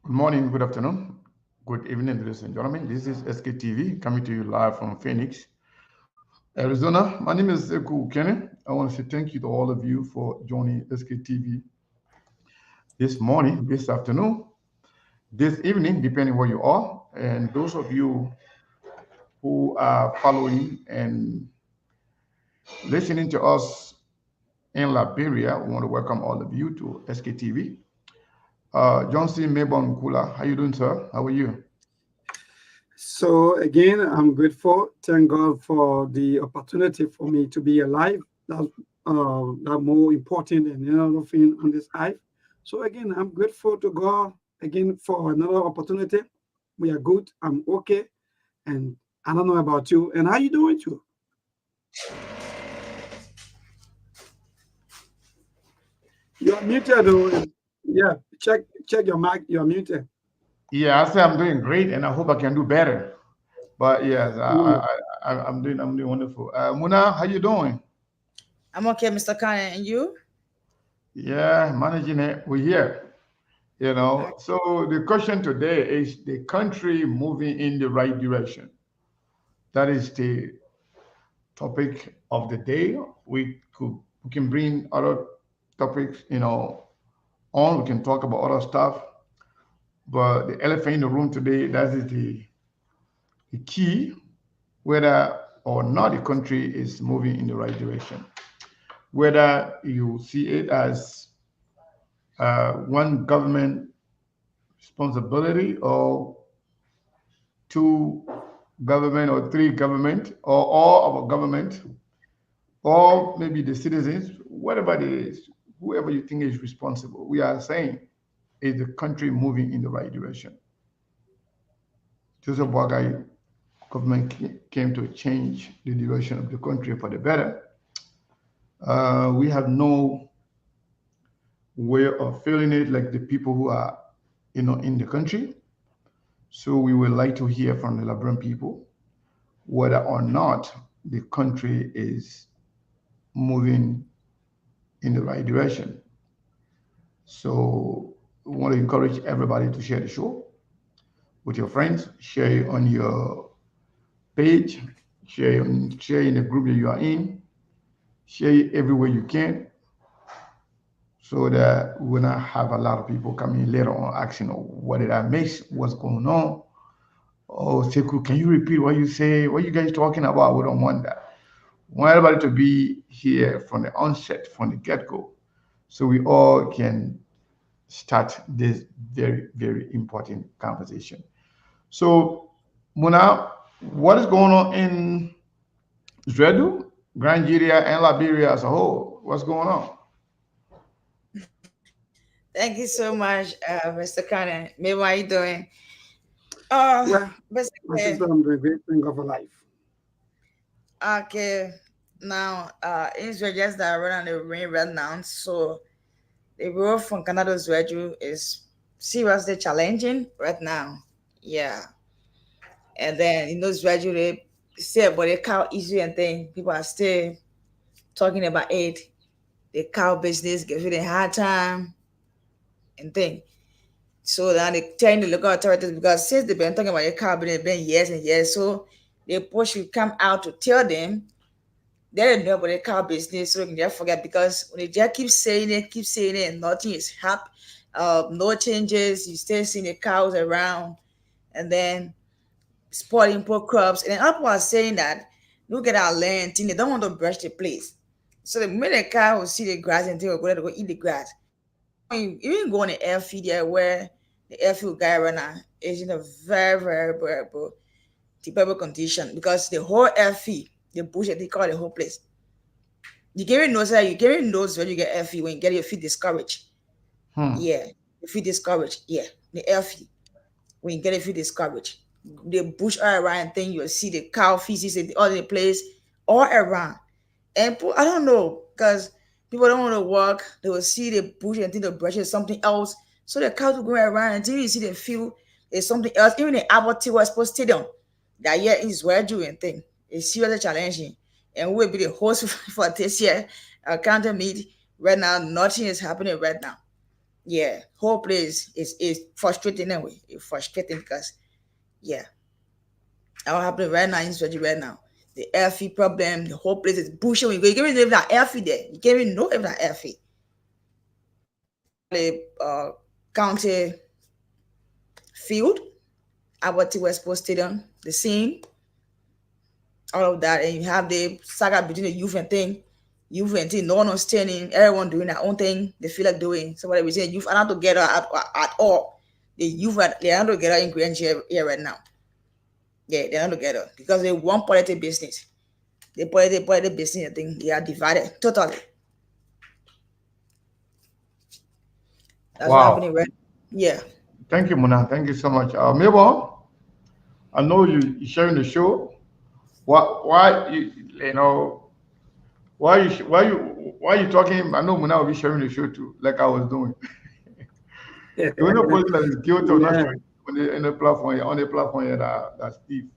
Good morning, good afternoon, good evening, ladies and gentlemen. This is SKTV coming to you live from Phoenix, Arizona. My name is Eku Kenny. I want to say thank you to all of you for joining SKTV this morning, this afternoon, this evening, depending where you are. And those of you who are following and listening to us in Liberia, we want to welcome all of you to SKTV. John C. Maybon Kula, how you doing, sir? How are you? So again, I'm grateful. Thank God for the opportunity for me to be alive. That more important than any other thing on this life. So again, I'm grateful to God again for another opportunity. We are good. I'm okay, and I don't know about you. And how you doing too? You are muted though. Yeah, check your mic. You are muted. Yeah, I say I'm doing great, and I hope I can do better. But yes, Mm. I'm doing wonderful. Muna, how you doing? I'm okay, Mr. Khan, and you? Yeah, managing it. We're here. Okay. So the question today is the country moving in the right direction. That is the topic of the day. We can bring other topics, on. We can talk about other stuff. But the elephant in the room today, that is the key, whether or not the country is moving in the right direction. Whether you see it as one government responsibility or two government or three government or all of a government or maybe the citizens, whatever it is, whoever you think is responsible, we are saying is the country moving in the right direction. Joseph Boagai government came to change the direction of the country for the better. We have no way of feeling it like the people who are, in the country. So we would like to hear from the Liberian people whether or not the country is moving in the right direction. So we want to encourage everybody to share the show with your friends, share it on your page, share in the group that you are in, share it everywhere you can, so that we will not have a lot of people coming later on asking, oh, what did I miss? What's going on? Oh, Seku, can you repeat what you say? What you guys talking about? We don't want that. We want everybody to be here from the onset, from the get-go, so we all can start this very, very important conversation. So, Muna, what is going on in Zredu, Nigeria, and Liberia as a whole? What's going on? Thank you so much, Mr. Khan. Maybe how are you doing? Uh, Well, my sister, basically, I'm doing great. Thank God for life. okay. Now, Israel just that running the rain right now, so the road from Canada to Israel is seriously challenging right now. Yeah, and then Israel they say about the cow issue and thing. People are still talking about it. The cow business giving a hard time and thing. So now they telling the local authorities because since they've been talking about the cow business, it's been years and years. So the post should come out to tell them they don't know about the cow business, so they can just forget because when they just keep saying it, and nothing is happening, no changes. You still seeing the cows around, and then spoiling poor crops. And then other people are saying that look at our land, thing, they don't want to brush the place. So the minute the cow will see the grass and they will go there to go eat the grass. When you even go on the airfield there where the airfield guy right now is in a very, very, very terrible condition because the whole airfield, the bush they call the whole place. You get even knows that you get even knows when you get airfield when you get your feet discouraged. Hmm. Yeah, you feel discouraged. Yeah, the airfield when you get a feel discouraged. The bush all around thing you'll see the cow feces in all the place all around. And I don't know, because people don't want to walk. They will see the bush and think the brush is something else. So the cows will go around until you see the field is something else. Even the Abbottiwa Sports Stadium, that year is where doing thing. It's seriously challenging. And we'll be the host for this year counter meet. Right now, nothing is happening right now. Yeah, whole place is frustrating anyway. It's frustrating because yeah, what happening right now in Sweden right now. The air fee problem, the whole place is bushing. You can't even know if that air fee there. You can't even know if that air fee. The county field, Abbott West Sports Stadium, the scene, all of that, and you have the saga between the youth and thing, no one understanding, everyone doing their own thing, they feel like doing. Somebody was saying youth are not together at all. The youth they are not together in Grand here right now. Yeah, they're not together because they want political business. They political business, I think they are divided totally. That's what Wow. happening right. Yeah. Thank you, Muna. Thank you so much. Mabel, I know you sharing the show. Why you know why you talking? I know Muna will be sharing the show too, like I was doing. The only person that is guilty of not Yeah. sharing on the platform on the platform here that's Steve.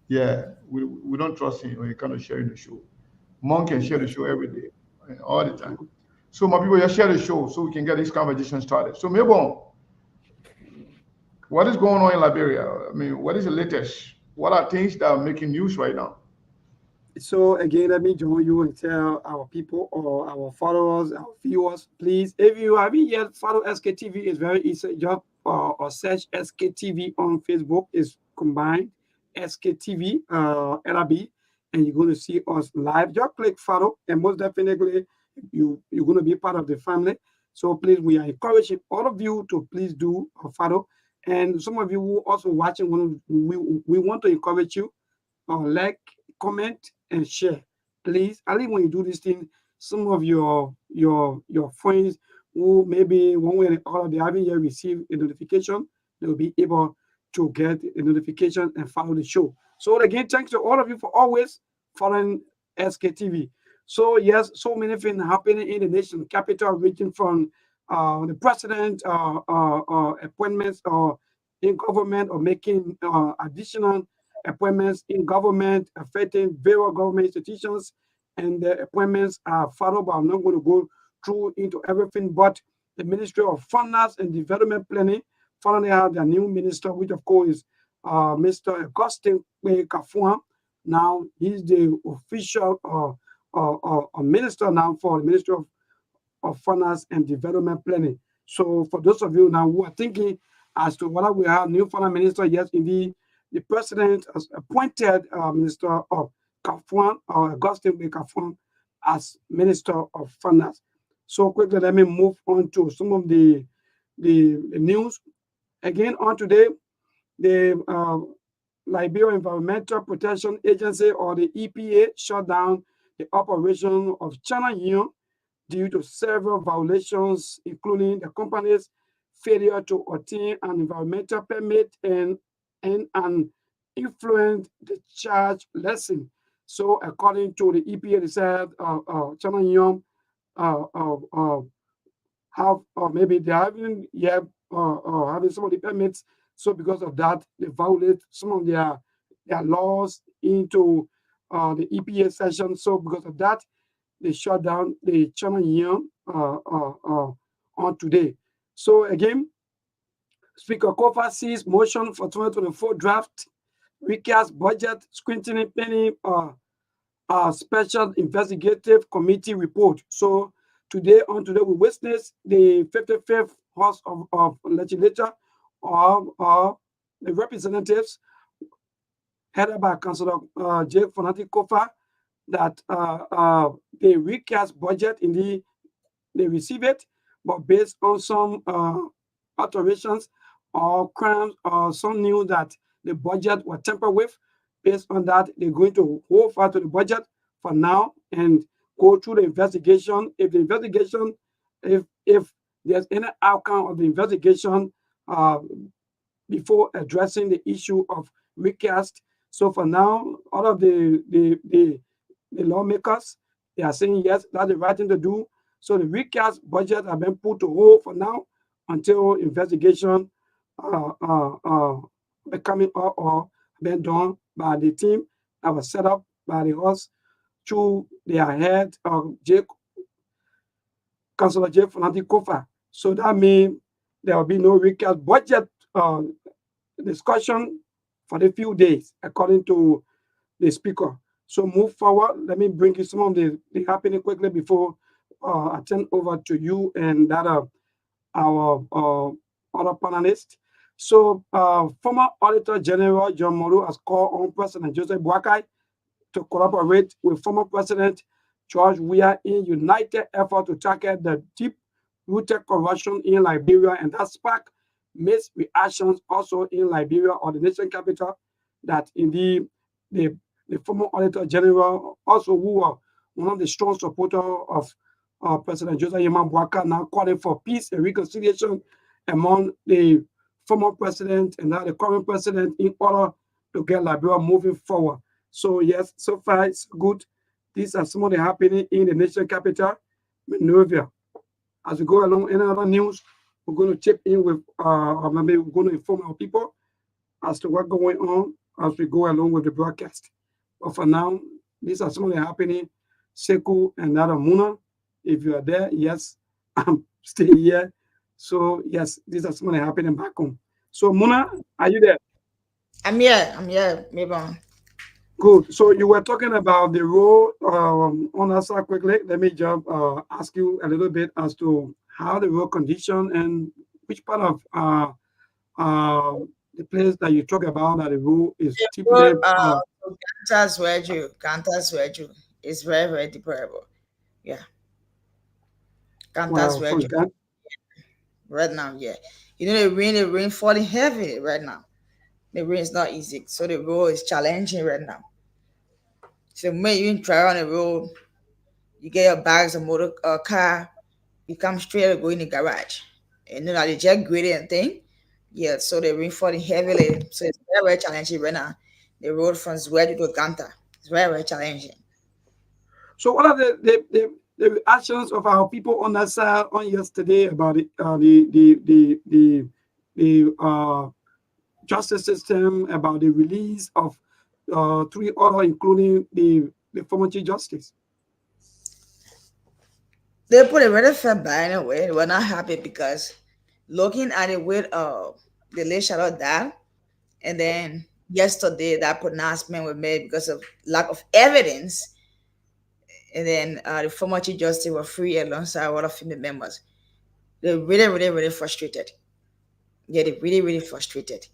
Yeah, we don't trust him when it comes to sharing the show. Monk can share the Yes. show every day, all the time. So my people, just share the show so we can get this conversation started. So Mabel, what is going on in Liberia? I mean, what is the latest? What are things that are making news right now? So again, let me join you and tell our people or our followers, our viewers, please, if you haven't yet follow SKTV, it's very easy. Just or search SKTV on Facebook. Is combined SKTV LRB, and you're going to see us live. Just click follow, and most definitely you're going to be part of the family. So please, we are encouraging all of you to please do a follow. And some of you who also watching, we want to encourage you like, comment, and share. Please, I think when you do this thing, some of your friends who maybe one way or other they haven't yet received a notification, they'll be able to get a notification and follow the show. So again, thanks to all of you for always following SKTV. So yes, so many things happening in the nation capital, reaching from the president appointments or in government or making additional appointments in government affecting various government institutions, and the appointments are followed. But I'm not going to go through into everything. But the Ministry of Finance and Development Planning finally have their new minister, which of course is Mr. Augustine Kafuan. Now he's the official minister now for the Ministry of Finance and Development Planning. So for those of you now who are thinking as to whether we have new finance minister, yes, indeed, the president has appointed Minister of Kafuan or Augustine Kafuan as Minister of Finance. So quickly, let me move on to some of the news. Again, on today, the Liberia Environmental Protection Agency or the EPA shut down the operation of China Yuan due to several violations, including the company's failure to obtain an environmental permit and an influence the charge lesson. So, according to the EPA, they said China Young have, or maybe they haven't yet having some of the permits. So, because of that, they violate some of their laws into the EPA session. So, because of that, they shut down the China Yuan on today. So again, Speaker Kofa sees motion for 2024 draft recast budget scrutiny pending special investigative committee report. So today we witness the 55th House of Legislature of the representatives headed by Councillor J. Fonati Kofa that they recast budget indeed they receive it, but based on some alterations or crimes or some news that the budget was tampered with. Based on that, they're going to hold fast to the budget for now and go through the investigation. If the investigation, if there's any outcome of the investigation uh, before addressing the issue of recast. So for now, all of the lawmakers, they are saying yes, that's the right thing to do. So the recast budget have been put to hold for now until investigation coming up or been done by the team that was set up by the host through their head, Councillor J. Fonati Kofa. So that means there will be no recast budget uh, discussion for the few days, according to the speaker. So move forward. Let me bring you some of the happening quickly before I turn over to you and that our other panelists. So former Auditor General John Moru has called on President Joseph Boakai to collaborate with former President George Weah in united effort to tackle the deep-rooted corruption in Liberia, and that sparked mixed reactions also in Liberia or the nation capital. That indeed the former Auditor General, also who were one of the strong supporters of President Joseph Yeman Boakai, now calling for peace and reconciliation among the former president and now the current president in order to get Liberia moving forward. So yes, so far it's good. These are some of the happening in the nation capital, Monrovia. As we go along, any other news, we're going to chip in with, or maybe we're going to inform our people as to what's going on as we go along with the broadcast. But for now, these are some of the happening. Seku and Nada Muna, if you are there, yes, I'm still here. So yes, these are some of the happening back home. So Muna, are you there? I'm here, maybe on. Good. So you were talking about the role on us quickly. Let me just ask you a little bit as to how the road condition and which part of uh, the place that you talk about that the road is The typically road to Kantas Wedju is very, very deplorable. Yeah, Kantas well from Wedju Ghana. right now, yeah. The rain falling heavy right now. The rain is not easy, so the road is challenging right now. So when you drive on the road, you get your bags, a motor car, you come straight and go in the garage. And you know the jet gradient thing. Yeah, so the rain falling heavily. So it's very, very challenging right now. The road from Zwedi to Ganta. It's very, very challenging. So what are the reactions of our people on that side on yesterday about the justice system, about the release of three other, including the former chief justice? They put a very fair by in a way. We're not happy because looking at it with the late Charlotte died, and then yesterday that pronouncement was made because of lack of evidence, and then the former chief justice were free alongside a lot of family members. They're really, really, really frustrated. Yeah, they're really, really frustrated.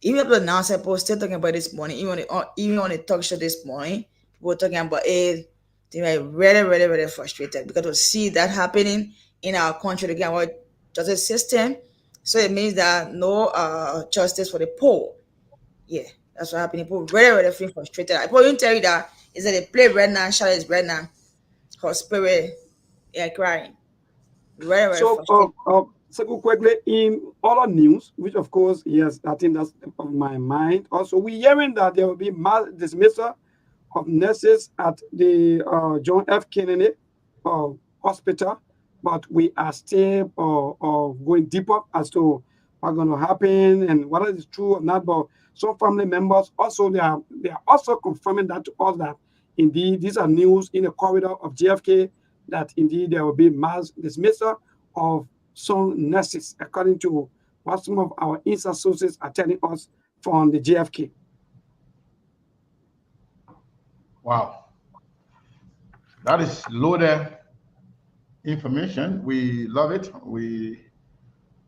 Even up to now, people still talking about this morning. Even on the talk show this morning, people were talking about it. They were really, really, really frustrated because to see that happening in our country again, our justice system. So it means that no justice for the poor. Yeah, that's what happening. People really, really feel frustrated. I probably tell you that is that they play right now, Charlotte is right now, her spirit, yeah, crying. Very, very So, frustrated. so quickly in other news, which of course, yes, I think that's of my mind. Also, we hearing that there will be mass dismissal of nurses at the John F. Kennedy uh, Hospital, but we are still going deeper as to what's going to happen and whether it's true or not. But some family members also they are also confirming that to us that indeed these are news in the corridor of JFK that indeed there will be mass dismissal of some nurses, according to what some of our inside sources are telling us from the JFK. Wow, that is loaded information. We love it. We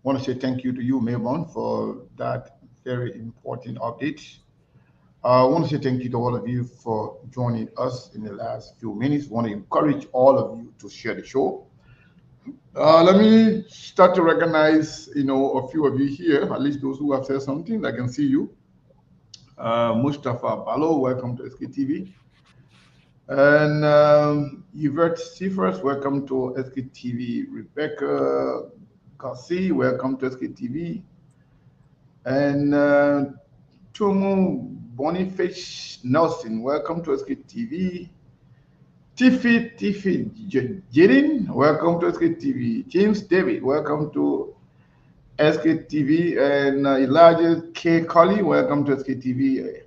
want to say thank you to you, Melbourne, for that very important update. I want to say thank you to all of you for joining us in the last few minutes. I want to encourage all of you to share the show. Let me start to recognize, a few of you here, at least those who have said something. I can see you. Mustafa Balo, welcome to SKTV. And Yvette Seafirst, welcome to SKTV. Rebecca Garcia, welcome to SKTV. And Tumu Boniface Nelson, welcome to SKTV. Tiffy Jirin, welcome to SKTV. James David, welcome to SKTV. And Elijah K. Colley, welcome to SKTV.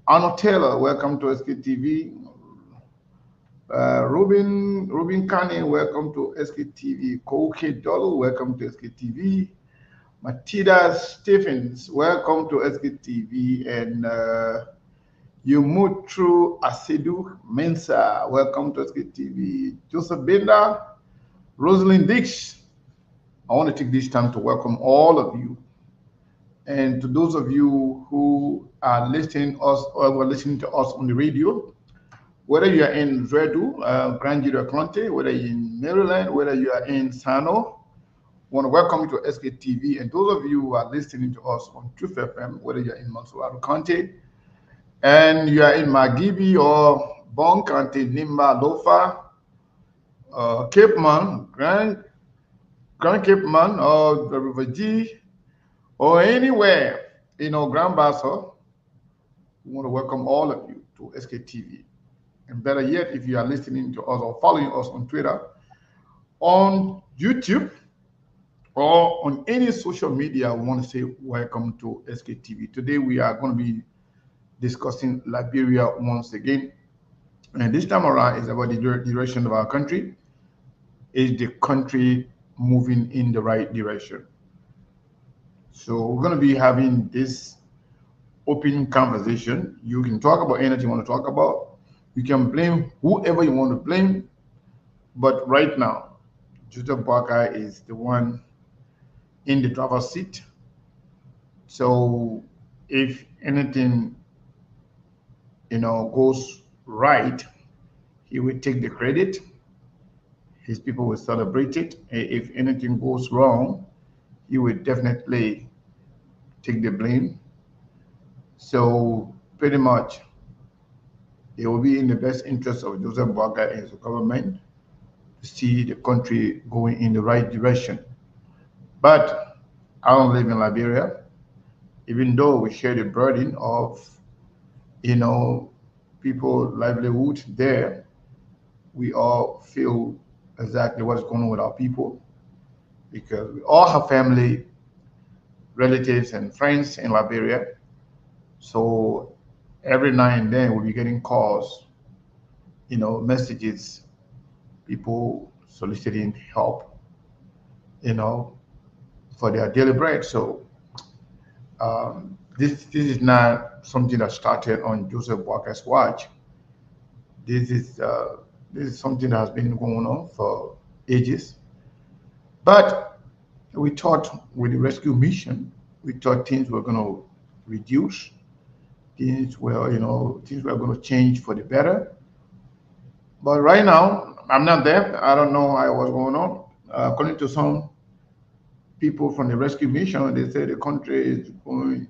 Arnold Taylor, welcome to SKTV. Ruben Kane, welcome to SKTV. Koke Dolo, welcome to SKTV. Matida Stephens, welcome to SKTV. And Yumutru Asidu Mensa, welcome to SKTV. Joseph Benda, Rosalind Dix, I want to take this time to welcome all of you. And to those of you who are listening us or were listening to us on the radio, whether you are in Dredu, Grand Judah County, whether you're in Maryland, whether you are in Sano, I want to welcome you to SKTV. And those of you who are listening to us on Truth FM, whether you're in Mansourado County and you are in Magibi or Bon County, Nimba, Lofa, Cape Man, Grand Cape Man, or the River G, or anywhere, Grand Bassa, we want to welcome all of you to SKTV. And better yet, if you are listening to us or following us on Twitter, on YouTube, or on any social media, we want to say welcome to SKTV. Today, we are going to be discussing Liberia once again. And this time around is about the direction of our country. Is the country moving in the right direction? So we're going to be having this open conversation. You can talk about anything you want to talk about. You can blame whoever you want to blame. But right now, Joseph Boakai is the one in the driver's seat. So if anything, goes right, he will take the credit. His people will celebrate it. If anything goes wrong, he will definitely take the blame. So pretty much, it will be in the best interest of Joseph Boakai and his government to see the country going in the right direction. But I don't live in Liberia, even though we share the burden of, people livelihood there. We all feel exactly what's going on with our people because we all have family, relatives, and friends in Liberia. So every now and then we'll be getting calls, messages, people soliciting help, you know, for their daily bread. So this is not something that started on Joseph Walker's watch. This is this is something that has been going on for ages. But we thought with the rescue mission, we thought things were going to reduce. Things were going to change for the better. But right now, I'm not there. I don't know how what's going on. According to some people from the rescue mission, they say the country is going,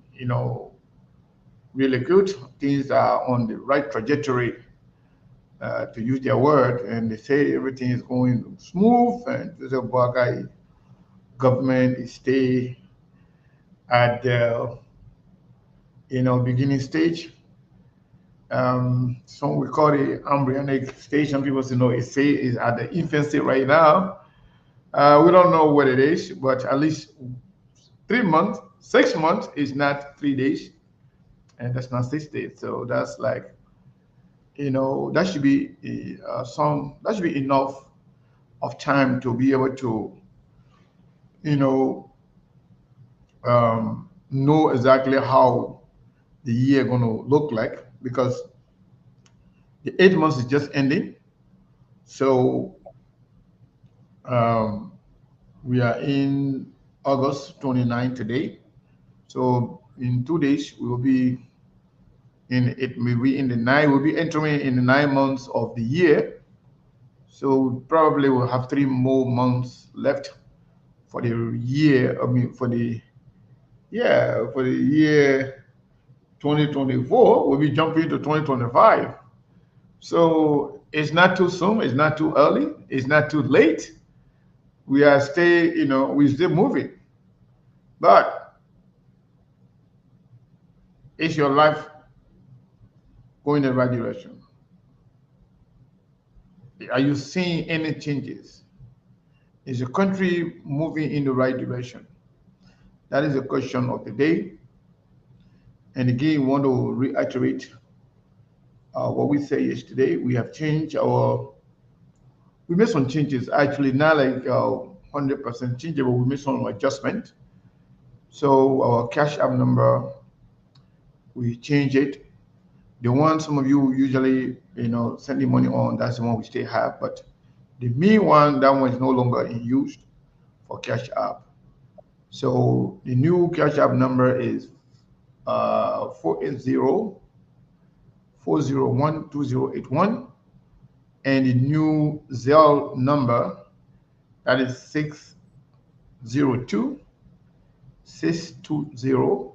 really good. Things are on the right trajectory, to use their word, and they say everything is going smooth. And Joseph Boakai government is stay at the beginning stage. Some we call it embryonic stage. Some people say no, it say is at the infancy right now. We don't know what it is, but at least 3 months, 6 months is not 3 days, and that's not 6 days. So that's like, that should be that should be enough of time to be able to, you know, know exactly how the year going to look like because the 8 months is just ending. So um, we are in August 29 today. So in 2 days we will be we'll be entering in the 9 months of the year. So probably we'll have 3 more months left for the year. I mean for the year 2024, we'll be jumping to 2025. So it's not too soon, it's not too early, it's not too late. We are still, we're still moving. But is your life going in the right direction? Are you seeing any changes? Is the country moving in the right direction? That is the question of the day. And again, we want to reiterate what we said yesterday. We have changed our we made some changes. Actually, not like 100% changeable. We made some adjustment. So our cash app number, we change it. The one some of you usually, sending money on, that's the one we still have. But the main one, that one is no longer in use for cash app. So the new cash app number is 480 and the new Zelle number, that is 602 620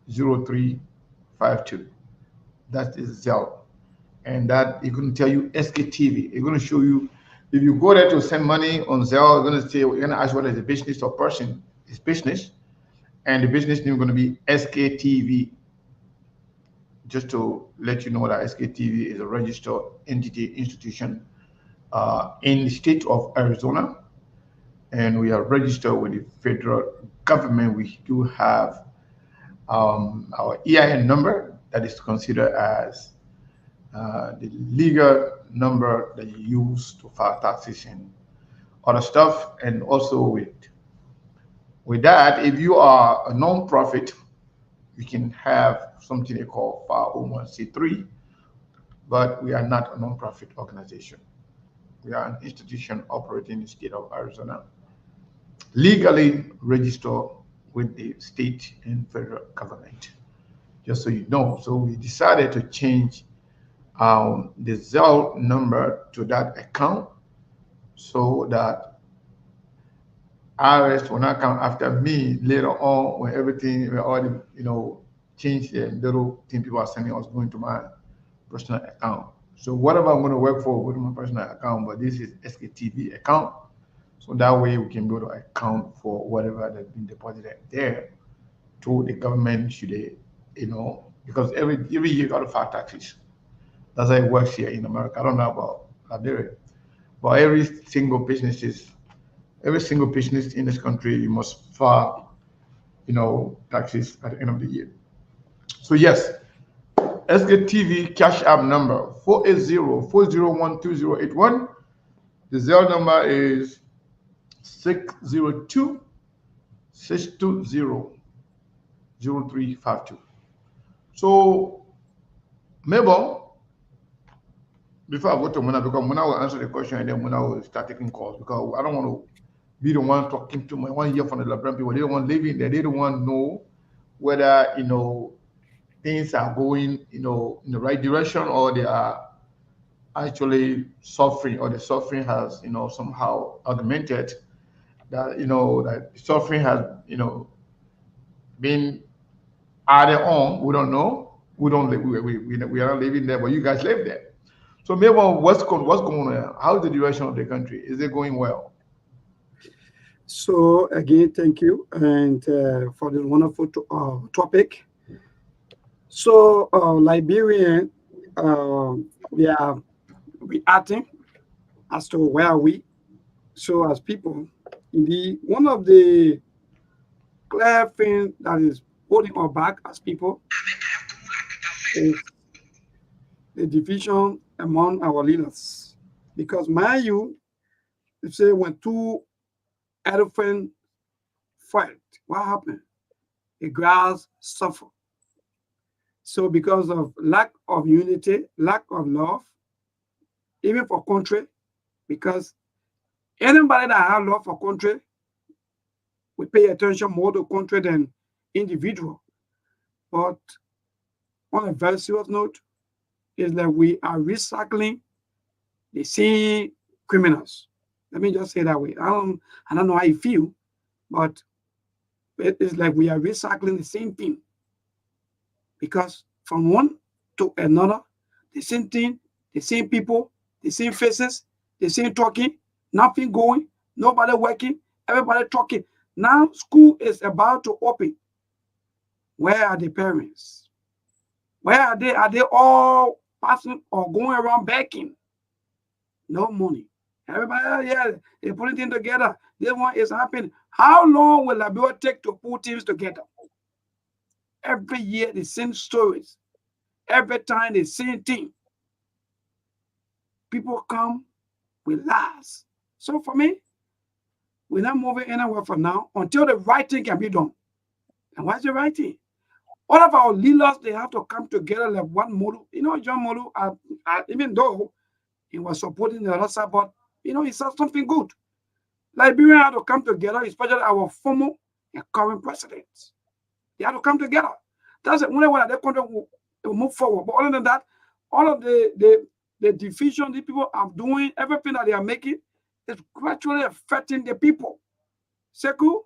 0352. That is Zelle. And that is going to tell you SKTV. It's going to show you, if you go there to send money on Zelle, it's going to say, we're going to ask whether it's a business or person. It's business. And the business name is going to be SKTV. Just to let you know that SKTV is a registered entity institution in the state of Arizona, and we are registered with the federal government. We do have our EIN number that is considered as the legal number that you use to file taxes and other stuff. And also with that, if you are a non-profit, you can have something they call 501c3, but we are not a non-profit organization. We are an institution operating in the state of Arizona, legally registered with the state and federal government, just so you know. So we decided to change the Zelle number to that account so that IRS will not come after me later on when everything, we already, change the little thing people are sending us going to my personal account. So whatever I'm going to work for with my personal account, but this is SKTV account. So that way we can be able to account for whatever that's been deposited there to the government should they, because every year you got to file taxes. That's how it works here in America. I don't know about Liberia, but every single business in this country, you must file, taxes at the end of the year. So yes, SKTV cash app number 480-401-2081. The Zelle number is 602-620-0352. So Mabel, before I go to Mona, because Mona will answer the question and then Mona will start taking calls, because I don't want to be the one talking to my one hear from the Liberian people. They don't want living there. They don't want to know whether things are going in the right direction, or they are actually suffering, or the suffering has somehow augmented, that that suffering has been added on. We don't know. We don't live. We are not living there, but you guys live there. So maybe what's going on? How's the direction of the country? Is it going well? So again, thank you, and for this wonderful topic. So Liberian, we are reacting as to where are we. So as people, indeed, one of the clear things that is holding us back as people is the division among our leaders. Because mind you, say when two elephants fight, what happened? The grass suffer. So because of lack of unity, lack of love, even for country, because anybody that has love for country, we pay attention more to country than individual. But on a very serious note, is that we are recycling the same criminals. Let me just say that way. I don't know how you feel, but it is like we are recycling the same thing. Because from one to another, the same thing, the same people, the same faces, the same talking, nothing going, nobody working, everybody talking. Now school is about to open. Where are the parents? Where are they? Are they all passing or going around begging? No money. Everybody, yeah, they're putting things together. This one is happening. How long will Liberia take to put things together? Every year, the same stories. Every time, the same thing. People come, will last. So for me, we're not moving anywhere for now until the right thing can be done. And what's the right thing? All of our leaders, they have to come together like one model. John Molu, even though he was supporting the other side, but he said something good. Liberia had to come together, especially our former and current presidents. They had to come together. That's the only way that the country will move forward. But other than that, all of the division the people are doing, everything that they are making, is gradually affecting the people. Seku,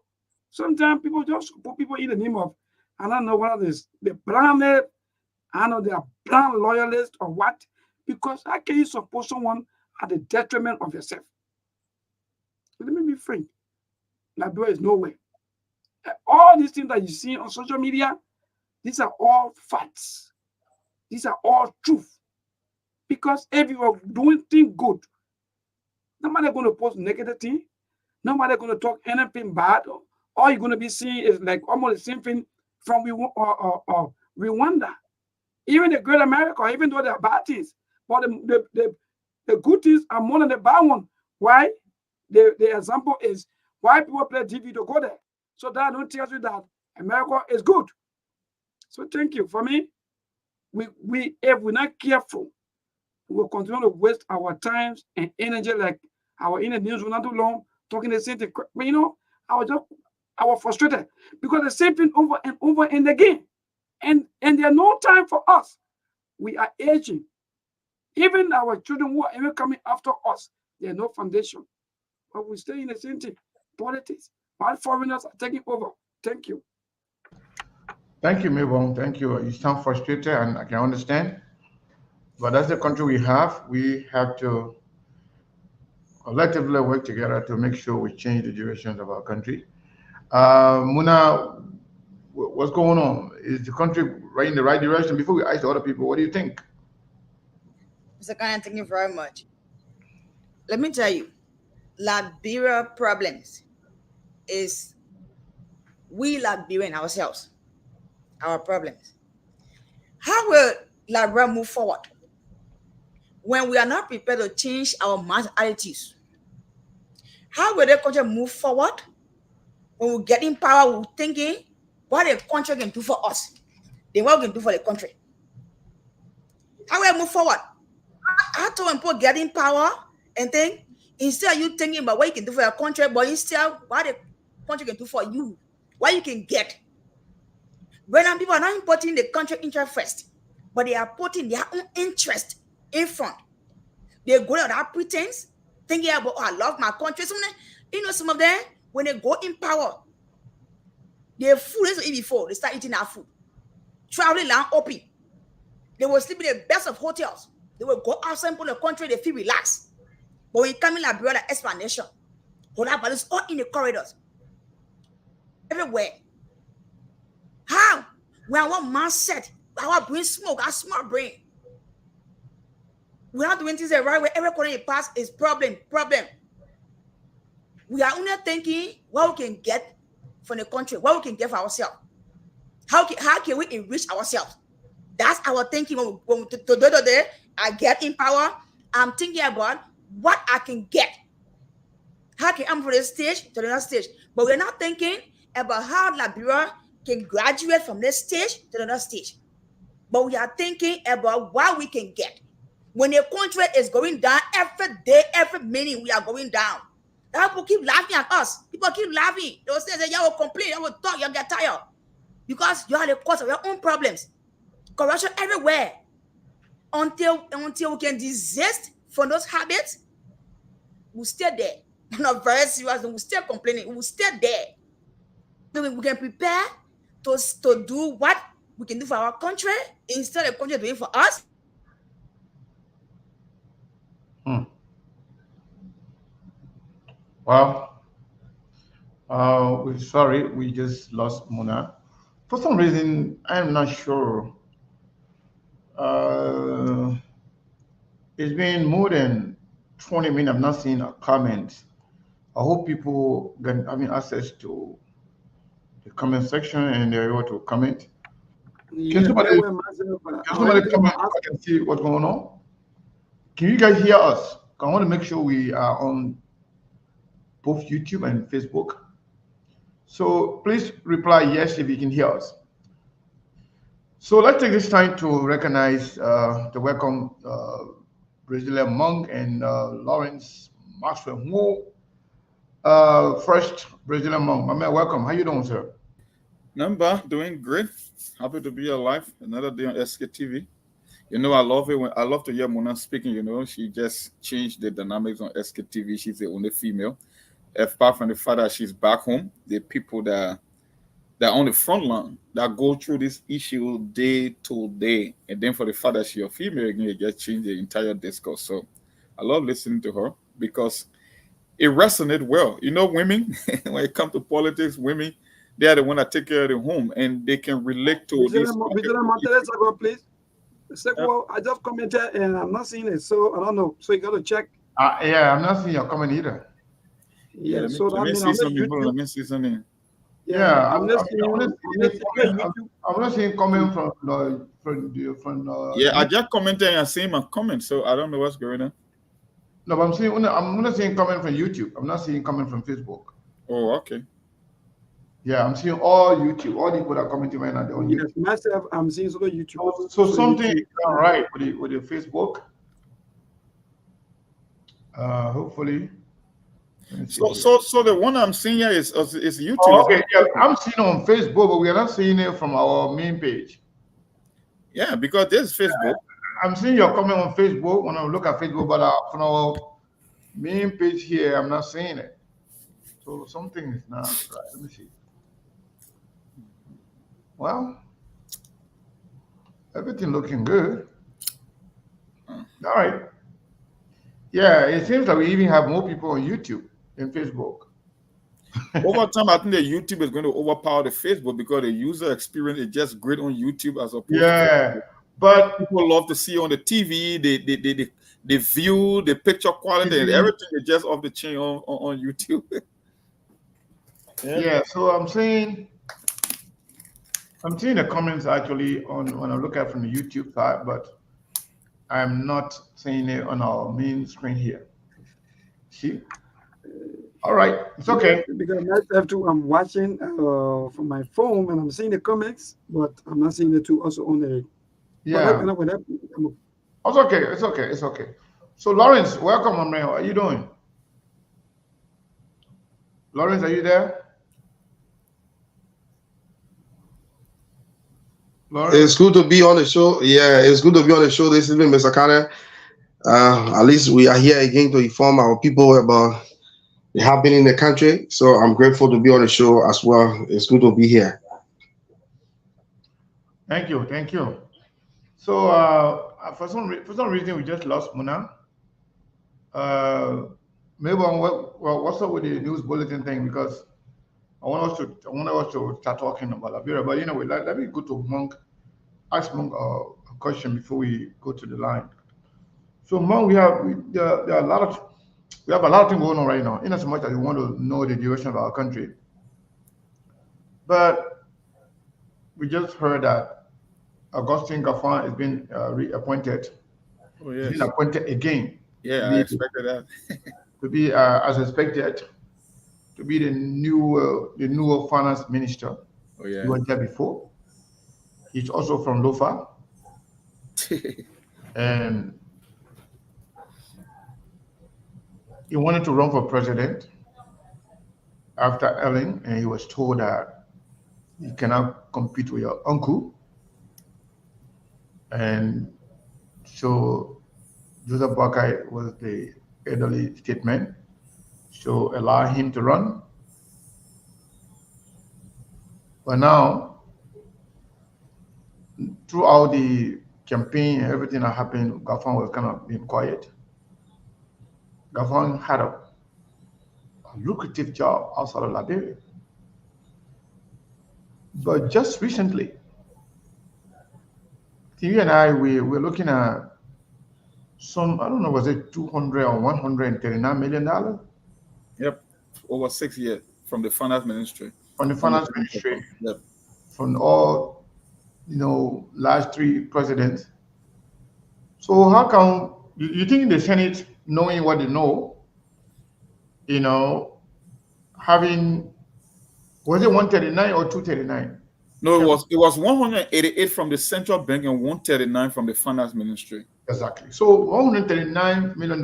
sometimes people just put people in the name of, I don't know what it is, the branded, I know they are brand loyalists or what, because how can you support someone at the detriment of yourself? Let me be frank. Liberia is nowhere. All these things that you see on social media, these are all facts. These are all truth. Because if you are doing things good, nobody going to post negative thing. Nobody going to talk anything bad. All you're going to be seeing is like almost the same thing from Rwanda. Even the Great America, even though there are bad things, but the good things are more than the bad one. Why? The example is why people play TV to go there. So that don't tell you that America is good. So thank you. For me, we if we're not careful, we will continue to waste our times and energy like our inner news will not too long talking the same thing. But I was frustrated because the same thing over and over and again. And there's no time for us. We are aging. Even our children who are even coming after us, there's no foundation. But we stay in the same thing. Politics. While foreigners are taking over. Thank you. Thank you, Mabel. Thank you. You sound frustrated, and I can understand. But that's the country we have. We have to collectively work together to make sure we change the direction of our country. Muna, what's going on? Is the country right in the right direction? Before we ask the other people, what do you think? Mr. Khan, thank you very much. Let me tell you, Liberia problems is we Liberian ourselves, our problems. How will Liberia move forward when we are not prepared to change our mind attitudes? How will the country move forward when we get in power, we're thinking what the country can do for us, then what we can do for the country? How will we move forward? How to people get in power and think instead of you thinking about what you can do for your country, but instead what the country can do for you, what you can get. When people are not putting the country interest first, but they are putting their own interest in front. They go out that pretense, thinking about, oh, I love my country. Some of them, when they go in power, their food is eat before they start eating our food. Traveling around open. They will sleep in the best of hotels. They will go outside the country, they feel relaxed. But when you come in Liberia, explanation, hold up, but it's all in the corridors. Everywhere. How? When our mindset, our brain smoke, our smart brain. We are doing things the right way. Every corner you pass is problem. We are only thinking what we can get from the country, what we can get for ourselves. How can we enrich ourselves? That's our thinking when today I get in power. I'm thinking about what I can get. How can I move from this stage to the next stage? But we're not thinking about how Liberia can graduate from this stage to the next stage. But we are thinking about what we can get. When the country is going down every day, every minute, we are going down. People keep laughing at us. People keep laughing. They will say that you will complain, you will talk, you get tired. Because you are the cause of your own problems. Corruption everywhere. Until we can desist from those habits, we'll stay there. We're not very serious, we'll stay complaining, we'll stay there. So we can prepare to do what we can do for our country instead of the country doing for us. Hmm. Well, we're sorry, we just lost Muna. For some reason, I'm not sure. Uh, it's been more than 20 minutes. I've not seen a comment. I hope people get having access to the comment section and they're able to comment. Can Yeah, somebody very well, myself. can I already somebody gave my comment so I can see what's going on? Can you guys hear us? I want to make sure we are on both YouTube and Facebook. So please reply yes if you can hear us. So let's take this time to recognize the welcome Brazilian monk and Lawrence Maxwell Mo. First Brazilian monk, my man, welcome. How you doing, sir? Number doing great. Happy to be alive. Another day on SKTV. I love it when I love to hear Mona speaking. She just changed the dynamics on SKTV. She's the only female. Apart from the fact that she's back home, the people that are on the front line that go through this issue day to day, and then for the fact that she's a female again, it just changed the entire discourse. So I love listening to her because it resonates well. Women when it comes to politics, women they are the one that take care of the home, and they can relate to this. President Montes, please. Well, I just commented and I'm not seeing it, so I don't know. So you got to check. Yeah, I'm not seeing your comment either. Yeah, so let me see something. Let me see something. Yeah, I'm not seeing comment from Yeah, I just commented and I see my comment, so I don't know what's going on. No, but I'm not seeing comment from YouTube. I'm not seeing comment from Facebook. Oh, okay. Yeah, I'm seeing all YouTube. All the people that are commenting right now, they're on YouTube. Myself, I'm seeing sort of YouTube. So something is not right with the Facebook. Hopefully. So the one I'm seeing here is YouTube. Oh, okay, yeah, I'm seeing it on Facebook, but we are not seeing it from our main page. Yeah, because there's Facebook. I'm seeing your comment on Facebook when I look at Facebook, but from our main page here, I'm not seeing it. So something is not right. Let me see. Well, everything looking good. All right. Yeah, it seems like we even have more people on YouTube than Facebook. Over time, I think the YouTube is going to overpower the Facebook because the user experience is just great on YouTube as opposed to but people love to see on the TV. They view the picture quality and everything is just off the chain on YouTube. Yeah, so I'm seeing the comments actually on when I look at from the YouTube side, but I'm not seeing it on our main screen here. See? All right, it's okay. Because myself too, I'm watching from my phone and I'm seeing the comments, but I'm not seeing the two also on the. Yeah. It's okay. It's okay. It's okay. So Lawrence, welcome, my man. How are you doing? Lawrence, are you there? Lawrence? It's good to be on the show. Yeah, it's good to be on the show this evening, Mr. Carter. At least we are here again to inform our people about the happening in the country. So I'm grateful to be on the show as well. It's good to be here. Thank you. Thank you. So for some reason we just lost Muna. Maybe what's up with the news bulletin thing, because I want us to start talking about Liberia. But anyway, let me go to Monk. Ask Monk a question before we go to the line. So Monk, there are a lot of things going on right now. In as much as we want to know the direction of our country, but we just heard that Augustine Gaffan has been reappointed. Oh, yes. He's been appointed again. Yeah, I expected that. To be, as expected, to be the new finance minister. Oh, yeah. He was there before. He's also from Lofa. And he wanted to run for president after Ellen, and he was told that he cannot compete with your uncle. And so Joseph Boakai was the elderly statesman, so allow him to run. But now, throughout the campaign and everything that happened, Gaffan was kind of being quiet. Gaffan had a lucrative job outside of Liberia. But just recently, TV and I, we're looking at some, I don't know, was it $200 or $139 million? Yep, over 6 years from the finance ministry. From the finance ministry. Yep. From all, last three presidents. So how come you think the Senate knowing what they know, you know, having, was it 139 or 239? No, it was 188 from the central bank and 139 from the finance ministry. Exactly. So $139 million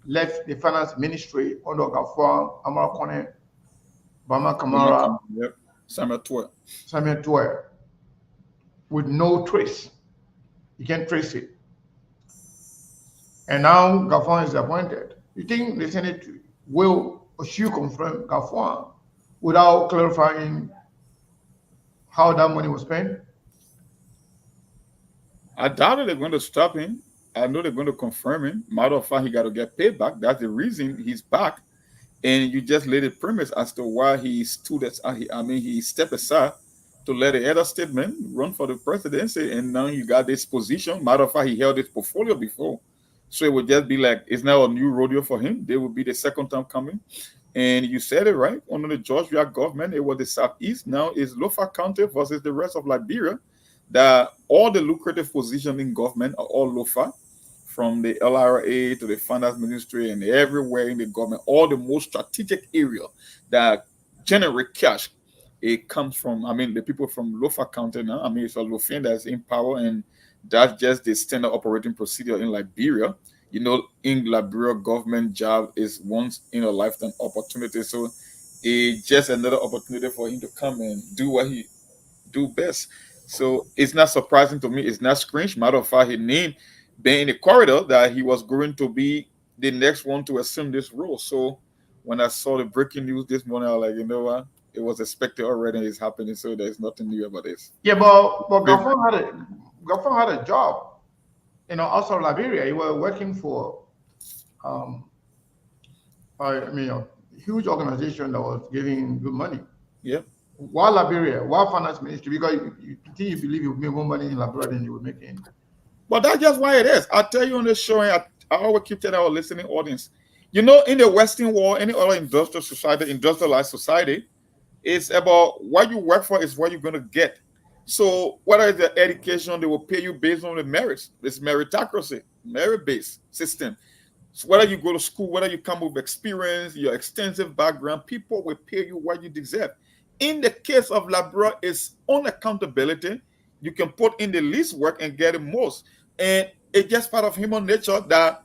left the finance ministry under Gafwa, Amara Kone, Bama Kamara, Yep. Samuel 12. Samuel Tuer, with no trace. You can't trace it. And now Gafwa is appointed. You think the Senate will or should confirm Gafwa without clarifying how that money was spent? I doubt they're going to stop him. I know they're going to confirm him. Matter of fact, he got to get paid back. That's the reason he's back. And you just laid the premise as to why he stood as he stepped aside to let the other statement run for the presidency, and now you got this position. Matter of fact, he held this portfolio before. So it would just be like it's now a new rodeo for him. They will be the second time coming. And you said it right. Under the Georgia government, it was the Southeast. Now it's Lofa County versus the rest of Liberia. That all the lucrative positions in government are all Lofa, from the LRA to the finance ministry and everywhere in the government, all the most strategic area that generate cash. It comes from, the people from Lofa County now. It's a Lofian that's in power, and that's just the standard operating procedure in Liberia. In Liberia, government job is once in a lifetime opportunity. So it's just another opportunity for him to come and do what he do best. So it's not surprising to me. It's not strange. Matter of fact, he named being in the corridor that he was going to be the next one to assume this role. So when I saw the breaking news this morning, I was like, you know what? It was expected already and it's happening. So there's nothing new about this. Yeah, but Gafon had a job, outside Liberia. He was working for, a huge organization that was giving good money. Yeah. Why Liberia? Why finance ministry? Because you think you believe you make more money in Liberia than you would make in. But that's just why it is. I tell you on the show, and I always keep telling our listening audience, in the Western world, any other industrialized society, it's about what you work for is what you're going to get. So whether it's the education, they will pay you based on the merits. It's meritocracy, merit-based system. So whether you go to school, whether you come with experience, your extensive background, people will pay you what you deserve. In the case of Liberia, it's unaccountability. You can put in the least work and get the most. And it's just part of human nature that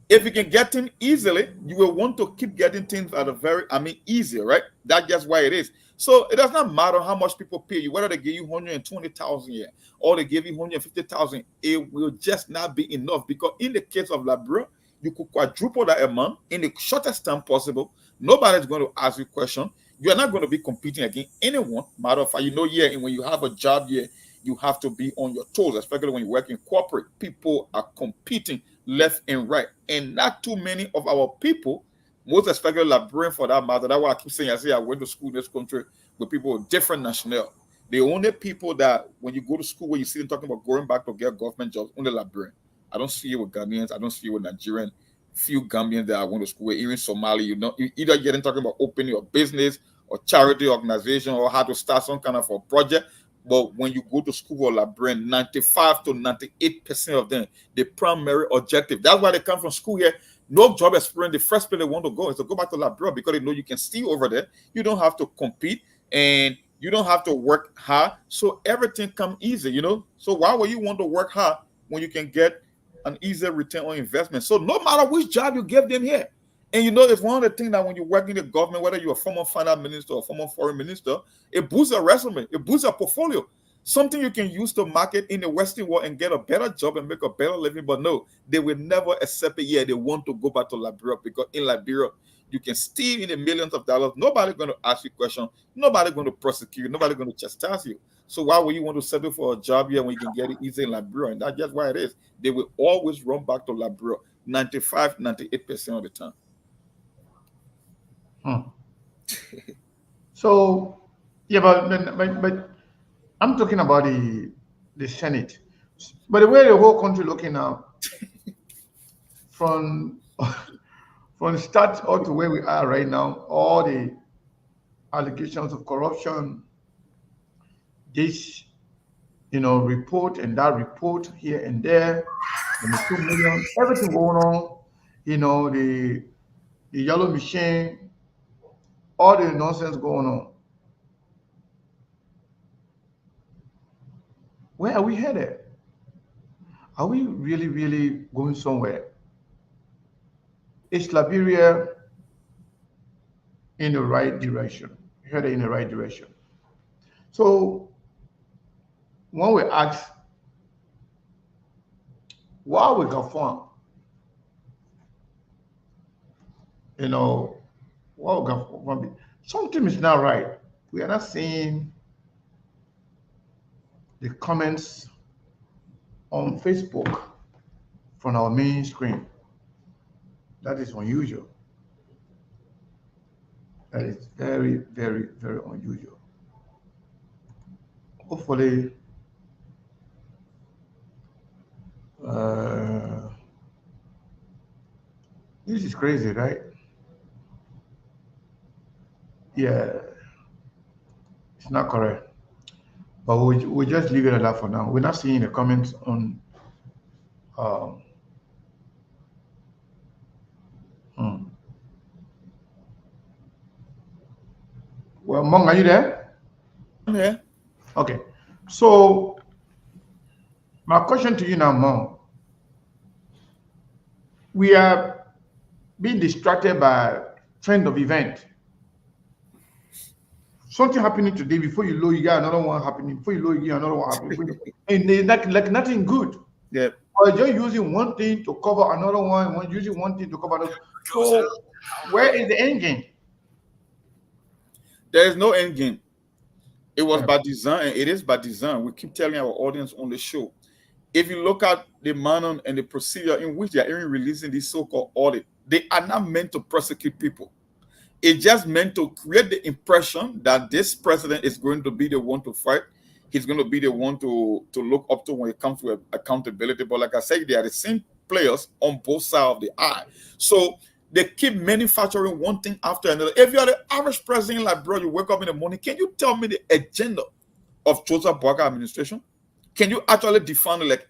if you can get things easily, you will want to keep getting things at a very, easier, right? That's just why it is. So it does not matter how much people pay you, whether they give you 120,000 a year or they give you 150,000, it will just not be enough, because in the case of Liberia, you could quadruple that amount in the shortest time possible. Nobody's going to ask you a question. You're not going to be competing against anyone. Matter of fact, and when you have a job here, you have to be on your toes, especially when you work in corporate. People are competing left and right. And not too many of our people, most especially Liberian for that matter, that's why I keep saying, I went to school in this country with people of different nationality. The only people that when you go to school, when you see them talking about going back to get government jobs, only Liberian. I don't see it with Ghanaians. I don't see it with Nigerian. Few Gambians that I went to school with, even Somali, you either get them talking about opening your business or charity organization or how to start some kind of a project. But when you go to school for Liberian, 95 to 98% of them, the primary objective, that's why they come from school here, no job experience. The first place they want to go is to go back to Liberia, because they know you can stay over there. You don't have to compete and you don't have to work hard. So everything comes easy, So why would you want to work hard when you can get an easy return on investment? So no matter which job you give them here, and it's one of the things that when you work in the government, whether you're a former finance minister or former foreign minister, it boosts your resume, it boosts your portfolio. Something you can use to market in the Western world and get a better job and make a better living. But no, they will never accept it. Yeah, they want to go back to Liberia, because in Liberia, you can steal in the millions of dollars. Nobody's going to ask you questions. Nobody's going to prosecute you. Nobody's going to chastise you. So why would you want to settle for a job here when you can get it easy in Liberia? And that's just why it is. They will always run back to Liberia 95, 98% of the time. So, yeah, but I'm talking about the Senate. But the way the whole country looking now, from start all to where we are right now, all the allegations of corruption, this, report and that report here and there, and the 2 million, everything going on. the yellow machine, all the nonsense going on. Where are we headed? Are we really, really going somewhere? Is Liberia in the right direction? Headed in the right direction. So when we ask, why we got fun? You know, why we got fun? Something is not right. We are not seeing the comments on Facebook from our main screen. That is unusual. That is very, very, very unusual. Hopefully, uh, this is crazy, right? Yeah, it's not correct. But we just leave it at that for now. We're not seeing the comments on. Um, hmm. Well, Mong, are you there? I'm here. Okay. So my question to you now, Mom, we are being distracted by trend of event. Something happening today, before you know, you got another one happening. Before you know, you get another one happening. And it's like nothing good. Yeah. Or just using one thing to cover another one, using one thing to cover another. So where is the end game? There is no end game. It was Yeah. by design, and it is by design. We keep telling our audience on the show. If you look at the manner and the procedure in which they are even releasing this so-called audit, they are not meant to prosecute people. It's just meant to create the impression that this president is going to be the one to fight. He's going to be the one to look up to when it comes to accountability. But like I said, they are the same players on both sides of the eye. So they keep manufacturing one thing after another. If you're the average president, like bro, you wake up in the morning, can you tell me the agenda of Joseph Boakai administration? Can you actually define, like,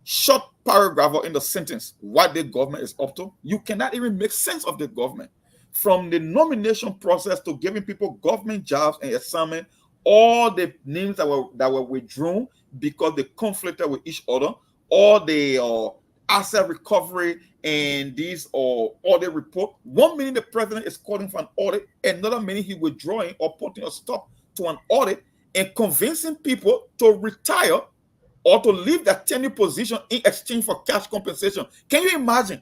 short paragraph or in the sentence what the government is up to? You cannot even make sense of the government. From the nomination process to giving people government jobs and assignment, all the names that were withdrawn because they conflicted with each other, all the asset recovery and these audit report. 1 minute the president is calling for an audit, another minute he withdrawing or putting a stop to an audit and convincing people to retire or to leave their tenure position in exchange for cash compensation. Can you imagine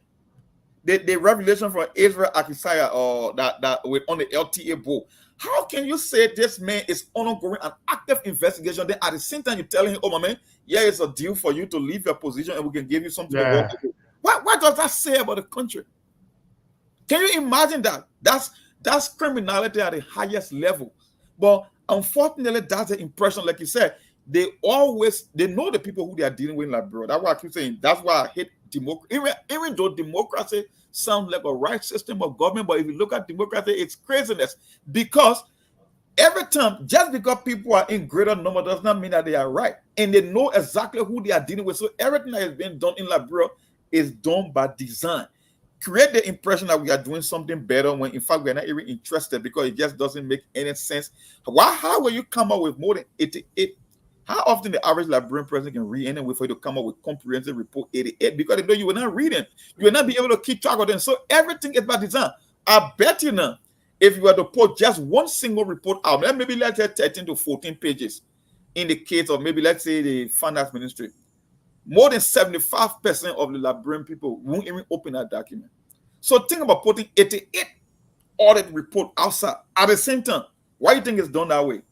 the revelation from Israel Akisaya or that with on the LTA board? How can you say this man is undergoing an active investigation, then at the same time you're telling him, oh my man, yeah, it's a deal for you to leave your position and we can give you something to work with? What does that say about the country? Can you imagine that? That's criminality at the highest level. But unfortunately, that's the impression. Like you said, they know the people who they are dealing with, like, bro. That's why I keep saying, that's why I hate democracy. Even though democracy sounds like a right system of government, but if you look at democracy, it's craziness. Because every time, just because people are in greater number does not mean that they are right. And they know exactly who they are dealing with. So everything that is being done in Liberia is done by design. Create the impression that we are doing something better when in fact we're not even interested, because it just doesn't make any sense. How will you come up with more than 88? How often the average Liberian president can read anyway for you to come up with comprehensive report 88? Because they know you will not read them. You will not be able to keep track of them. So everything is by design. I bet you now, if you were to put just one single report out, maybe let's say 13 to 14 pages in the case of maybe let's say the finance ministry, more than 75% of the Liberian people won't even open that document. So think about putting 88 audit report outside at the same time. Why do you think it's done that way?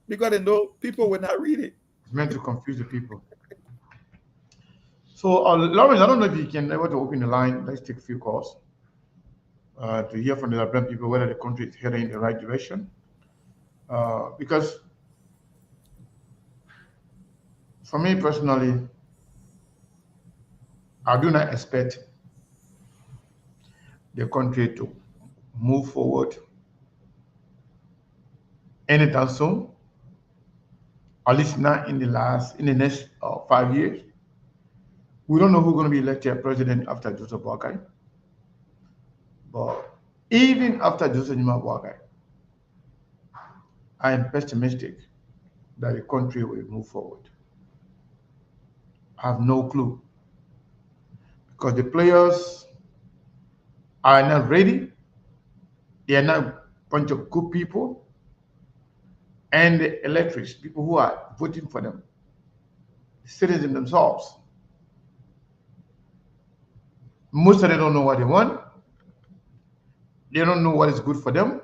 Because they know people will not read it. It's meant to confuse the people. So, Lawrence, I don't know if you can able to open the line. Let's take a few calls to hear from the Liberian people whether the country is heading in the right direction. Because for me personally, I do not expect the country to move forward anytime soon, at least not in the next 5 years. We don't know who's going to be elected president after Joseph Boakai. But even after Joseph Boakai, I am pessimistic that the country will move forward. I have no clue because the players are not ready. They are not a bunch of good people, and the electors, people who are voting for them, the citizens themselves, most of them don't know what they want. They don't know what is good for them.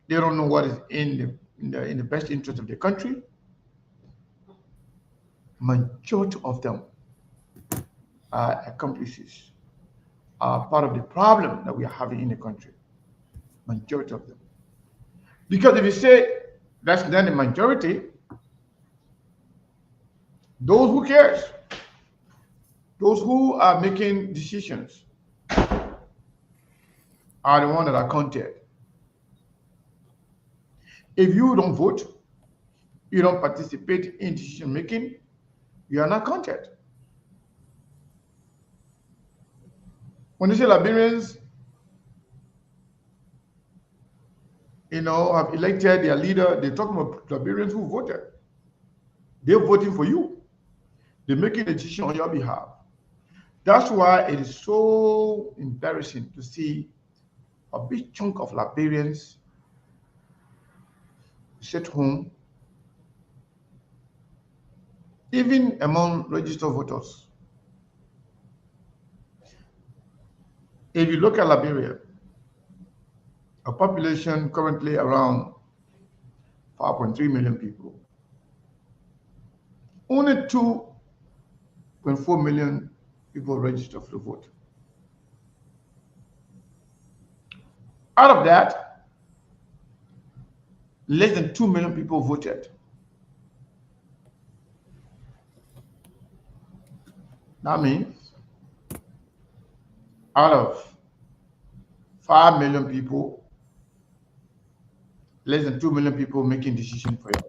They don't know what is in the best interest of the country. Majority of them are accomplices, are part of the problem that we are having in the country. Majority of them. Because if you say that's not the majority, those who cares, those who are making decisions are the ones that are counted. If you don't vote, you don't participate in decision making, you are not counted. When you say Liberians, have elected their leader, they're talking about Liberians who voted. They're voting for you. They're making a decision on your behalf. That's why it is so embarrassing to see a big chunk of Liberians sit home, even among registered voters. If you look at Liberia, a population currently around 5.3 million people, only 2.4 million people registered for the vote. Out of that, less than 2 million people voted. That means out of 5 million people, less than 2 million people making decisions for you.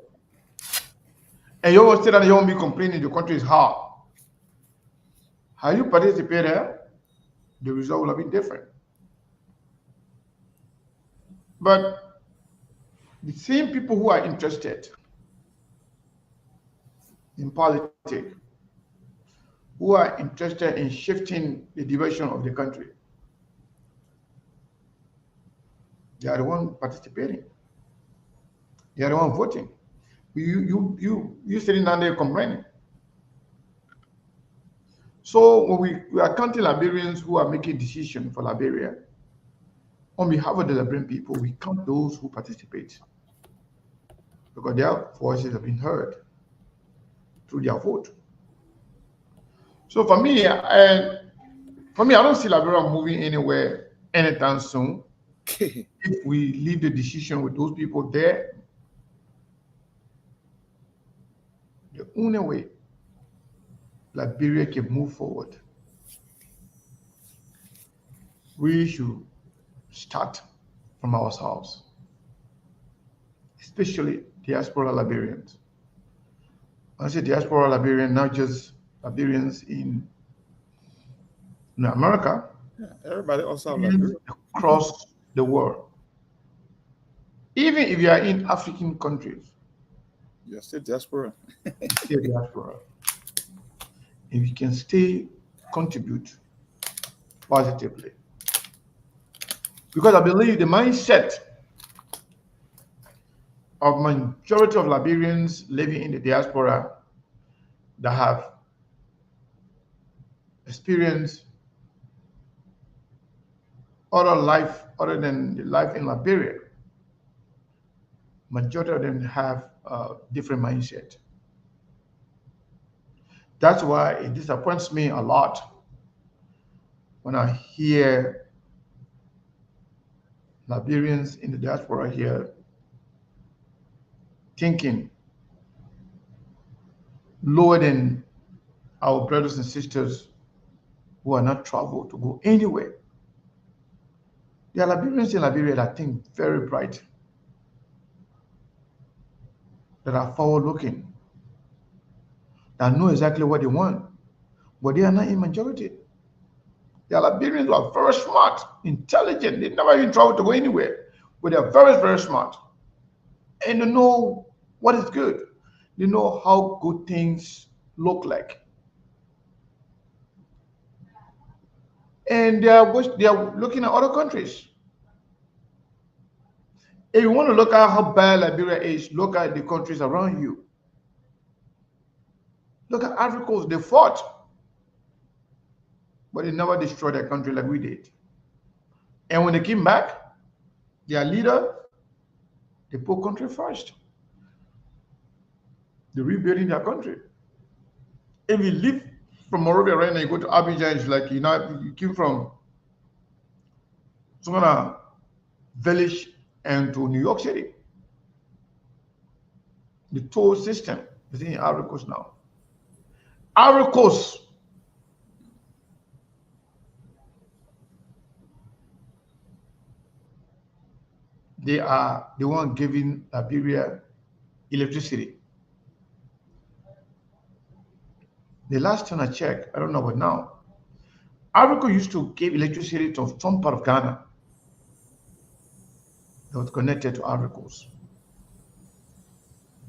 And you always say that you won't be complaining the country is hard. How you participate there, the result will have been different. But the same people who are interested in politics, who are interested in shifting the direction of the country, they are the ones participating. They are the ones voting. You sitting down there complaining. So when we are counting Liberians who are making decisions for Liberia, on behalf of the Liberian people, we count those who participate because their voices have been heard through their vote. So for me, I don't see Liberia moving anywhere anytime soon. If we leave the decision with those people there, the only way Liberia can move forward, we should start from ourselves, especially diaspora Liberians. When I say diaspora Liberian, not just Liberians in America, everybody also Liberia. Across the world. Even if you are in African countries, you're still diaspora. Still diaspora. If you can contribute positively. Because I believe the mindset of majority of Liberians living in the diaspora that have experienced other life other than the life in Liberia, majority of them have a different mindset. That's why it disappoints me a lot when I hear Liberians in the diaspora here thinking lower than our brothers and sisters who are not traveled to go anywhere. There are Liberians in Liberia that think very bright, that are forward looking, that know exactly what they want. but they are not in majority. The Liberians are very smart, intelligent. They never even travel to go anywhere, but they are very, very smart. And they know what is good. They know how good things look like. And they are looking at other countries. If you want to look at how bad Liberia is, look at the countries around you. Look at Africa. They fought, but they never destroyed their country like we did. And when they came back, their leader, they put country first. They're rebuilding their country. If you leave from Monrovia right now, you go to Abidjan, it's like you came from some kind of village and to New York City. The toll system is in Ivory Coast now. Ivory Coast, they are the one giving Liberia electricity. The last time I checked, I don't know about now, Ivory Coast used to give electricity to some part of Ghana that was connected to Ivory Coast.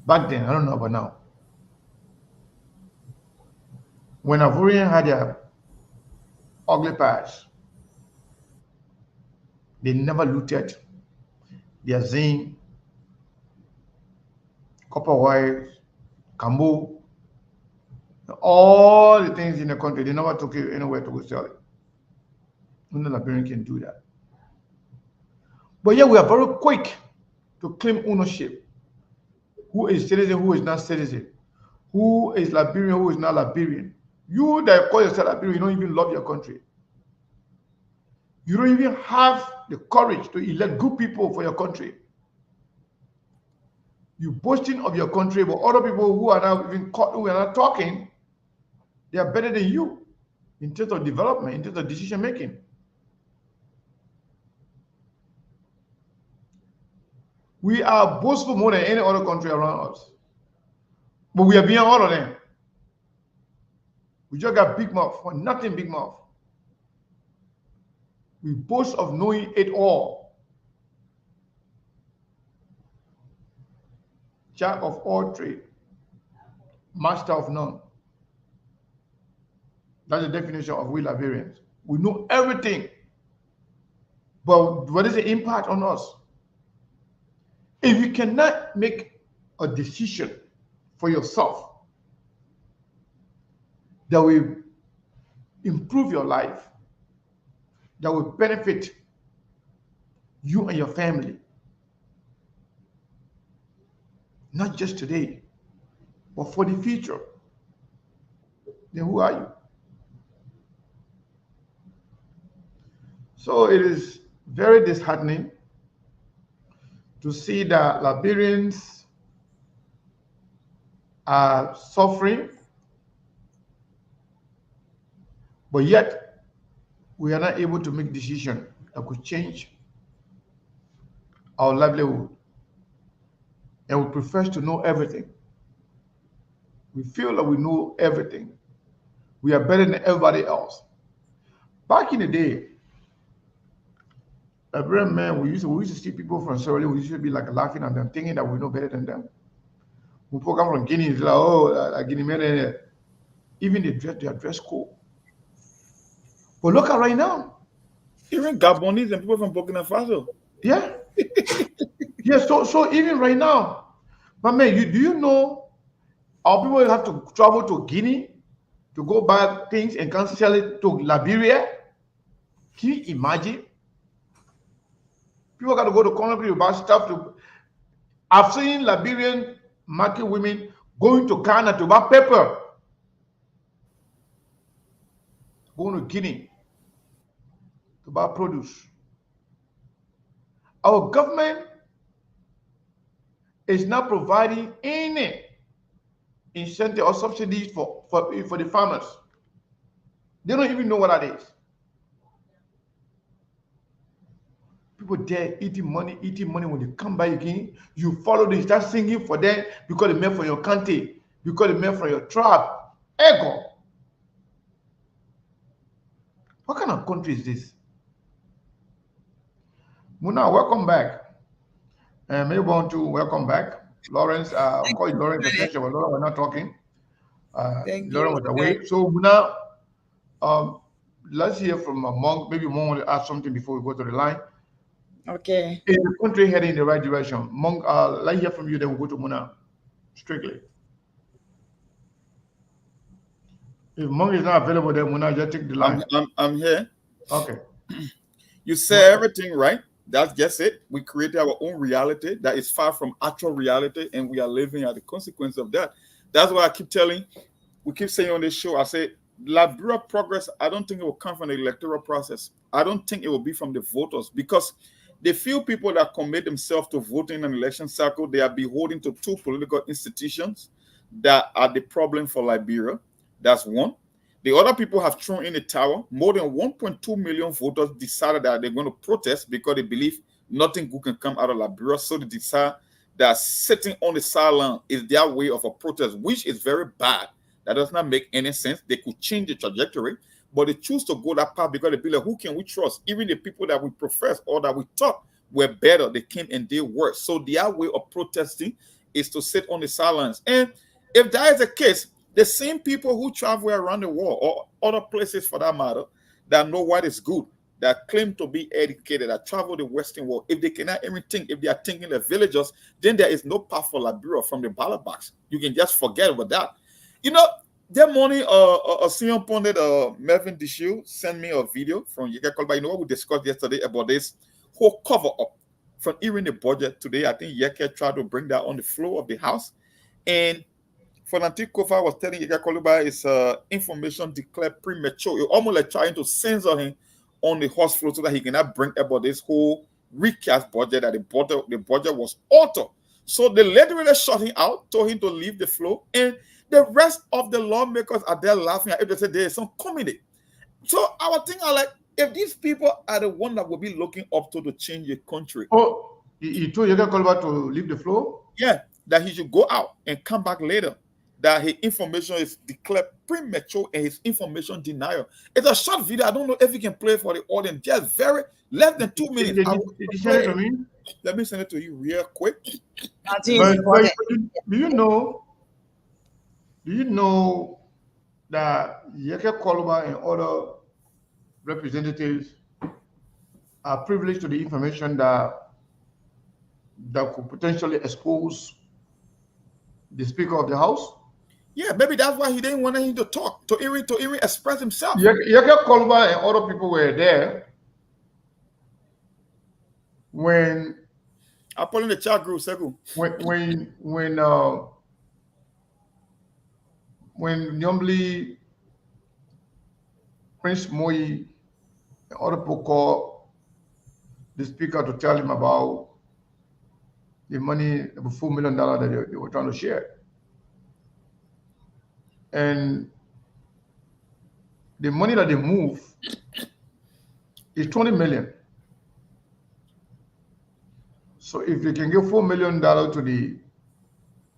Back then, I don't know about now. When Ivorian had their ugly past, they never looted their zinc, copper wires, cambo, all the things in the country. They never took it anywhere to go sell it. Only Liberian can do that. But yeah, we are very quick to claim ownership. Who is citizen, who is not citizen? Who is Liberian, who is not Liberian? You that call yourself Liberian, you don't even love your country. You don't even have the courage to elect good people for your country. You boasting of your country, but other people who are not even who are not talking, they are better than you in terms of development, in terms of decision making. We are boastful more than any other country around us, but we are beyond all of them. We just got big mouth for nothing, big mouth. We boast of knowing it all. Jack of all trade, master of none. That's the definition of we Liberians. We know everything, but what is the impact on us? If you cannot make a decision for yourself that will improve your life, that will benefit you and your family, not just today, but for the future, then who are you? So it is very disheartening to see that Liberians are suffering, but yet we are not able to make decisions that could change our livelihood. And we prefer to know everything. We feel that we know everything. We are better than everybody else. Back in the day, Liberian men, we used to see people from Sierra Leone, we used to be like laughing at them, thinking that we know better than them. When people come from Guinea, it's like, oh, Guinea men, even they are dress cool. But look at right now. Even Gabonese and people from Burkina Faso. Yeah. Yeah, so even right now, my man, do you know our people have to travel to Guinea to go buy things and can't sell it to Liberia? Can you imagine? People got to go to Conakry to buy stuff. I've seen Liberian market women going to Ghana to buy pepper, going to Guinea to buy produce. Our government is not providing any incentive or subsidies for the farmers. They don't even know what that is. People there eating money. When they come back again, you follow them, start singing for them because they meant for your country, because they meant for your tribe. Ego. What kind of country is this? Muna, welcome back. And maybe want to welcome back. Lawrence, I'll Thank call you you. Lawrence essentially, but Lawrence, we're not talking. Thank Lawrence was you. Guys. away. So Muna, um, let's hear from Monk. Maybe Monk want to add something before we go to the line. Okay. Is the country heading in the right direction? Monk, let's hear from you, then we'll go to Muna strictly. If Monk is not available, then Muna just take the line. I'm here. Okay. You say everything right. That's just it. We created our own reality that is far from actual reality, and we are living at the consequence of that. That's why I keep telling, we keep saying on this show, I say, Liberia progress, I don't think it will come from the electoral process. I don't think it will be from the voters, because the few people that commit themselves to voting in an election cycle, they are beholden to two political institutions that are the problem for Liberia. That's one. The other people have thrown in the towel. More than 1.2 million voters decided that they're going to protest because they believe nothing good can come out of Liberia. So they decide that sitting on the sideline is their way of a protest, which is very bad. That does not make any sense. They could change the trajectory, but they choose to go that path because they believe, who can we trust? Even the people that we profess or that we thought were better, they came and did worse. So their way of protesting is to sit on the sidelines. And if that is the case, the same people who travel around the world or other places for that matter that know what is good, that claim to be educated, that travel the Western world, if they cannot even think, if they are thinking the villagers, then there is no path for Liberia from the ballot box. You can just forget about that. You know, that morning, a senior pundit, Melvin Dishu, sent me a video from Yeka Kolba. You know what we discussed yesterday about this whole cover up from even the budget today. I think Yeka tried to bring that on the floor of the house. And Fonanti Kofa was telling Yeka Koluba is information declared premature. You're almost like trying to censor him on the horse floor so that he cannot bring about this whole recast budget that the budget was altered. So they literally shut him out, told him to leave the floor, and the rest of the lawmakers are there laughing at it. They say there is some comedy. So our thing are like, if these people are the one that will be looking up to change the country, Oh, he told Yeka Kolba to leave the floor? yeah, that he should go out and come back later. That his information is declared premature and his information denial. It's a short video. I don't know if you can play it for the audience. Just very less than 2 minutes. Did you send it to me? Let me send it to you real quick. I think it's important. Do you know that Yeke Kolba and other representatives are privileged to the information that could potentially expose the Speaker of the House? Yeah, maybe that's why he didn't want him to talk, to even express himself. Yeke Kolba and other people were there when I'll put in the chat group, Seku. when normally Prince Moi and other people call the Speaker to tell him about the money, the $4 million that they were trying to share. And the money that they move is 20 million. So if they can give $4 million to the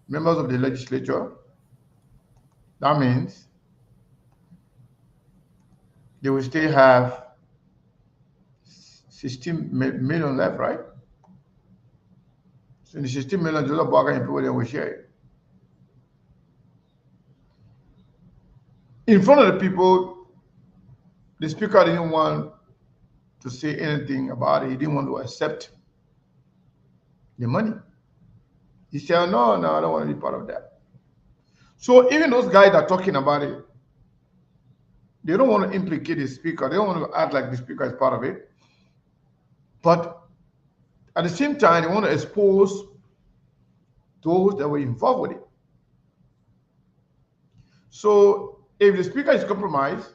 members of the legislature, that means they will still have 16 million left, right? So the 16 million, the other bargain people they will share it. In front of the people, the Speaker didn't want to say anything about it. He didn't want to accept the money. He said, no, I don't want to be part of that. So even those guys that are talking about it, they don't want to implicate the Speaker. They don't want to act like the Speaker is part of it. But at the same time, they want to expose those that were involved with it. So if the Speaker is compromised,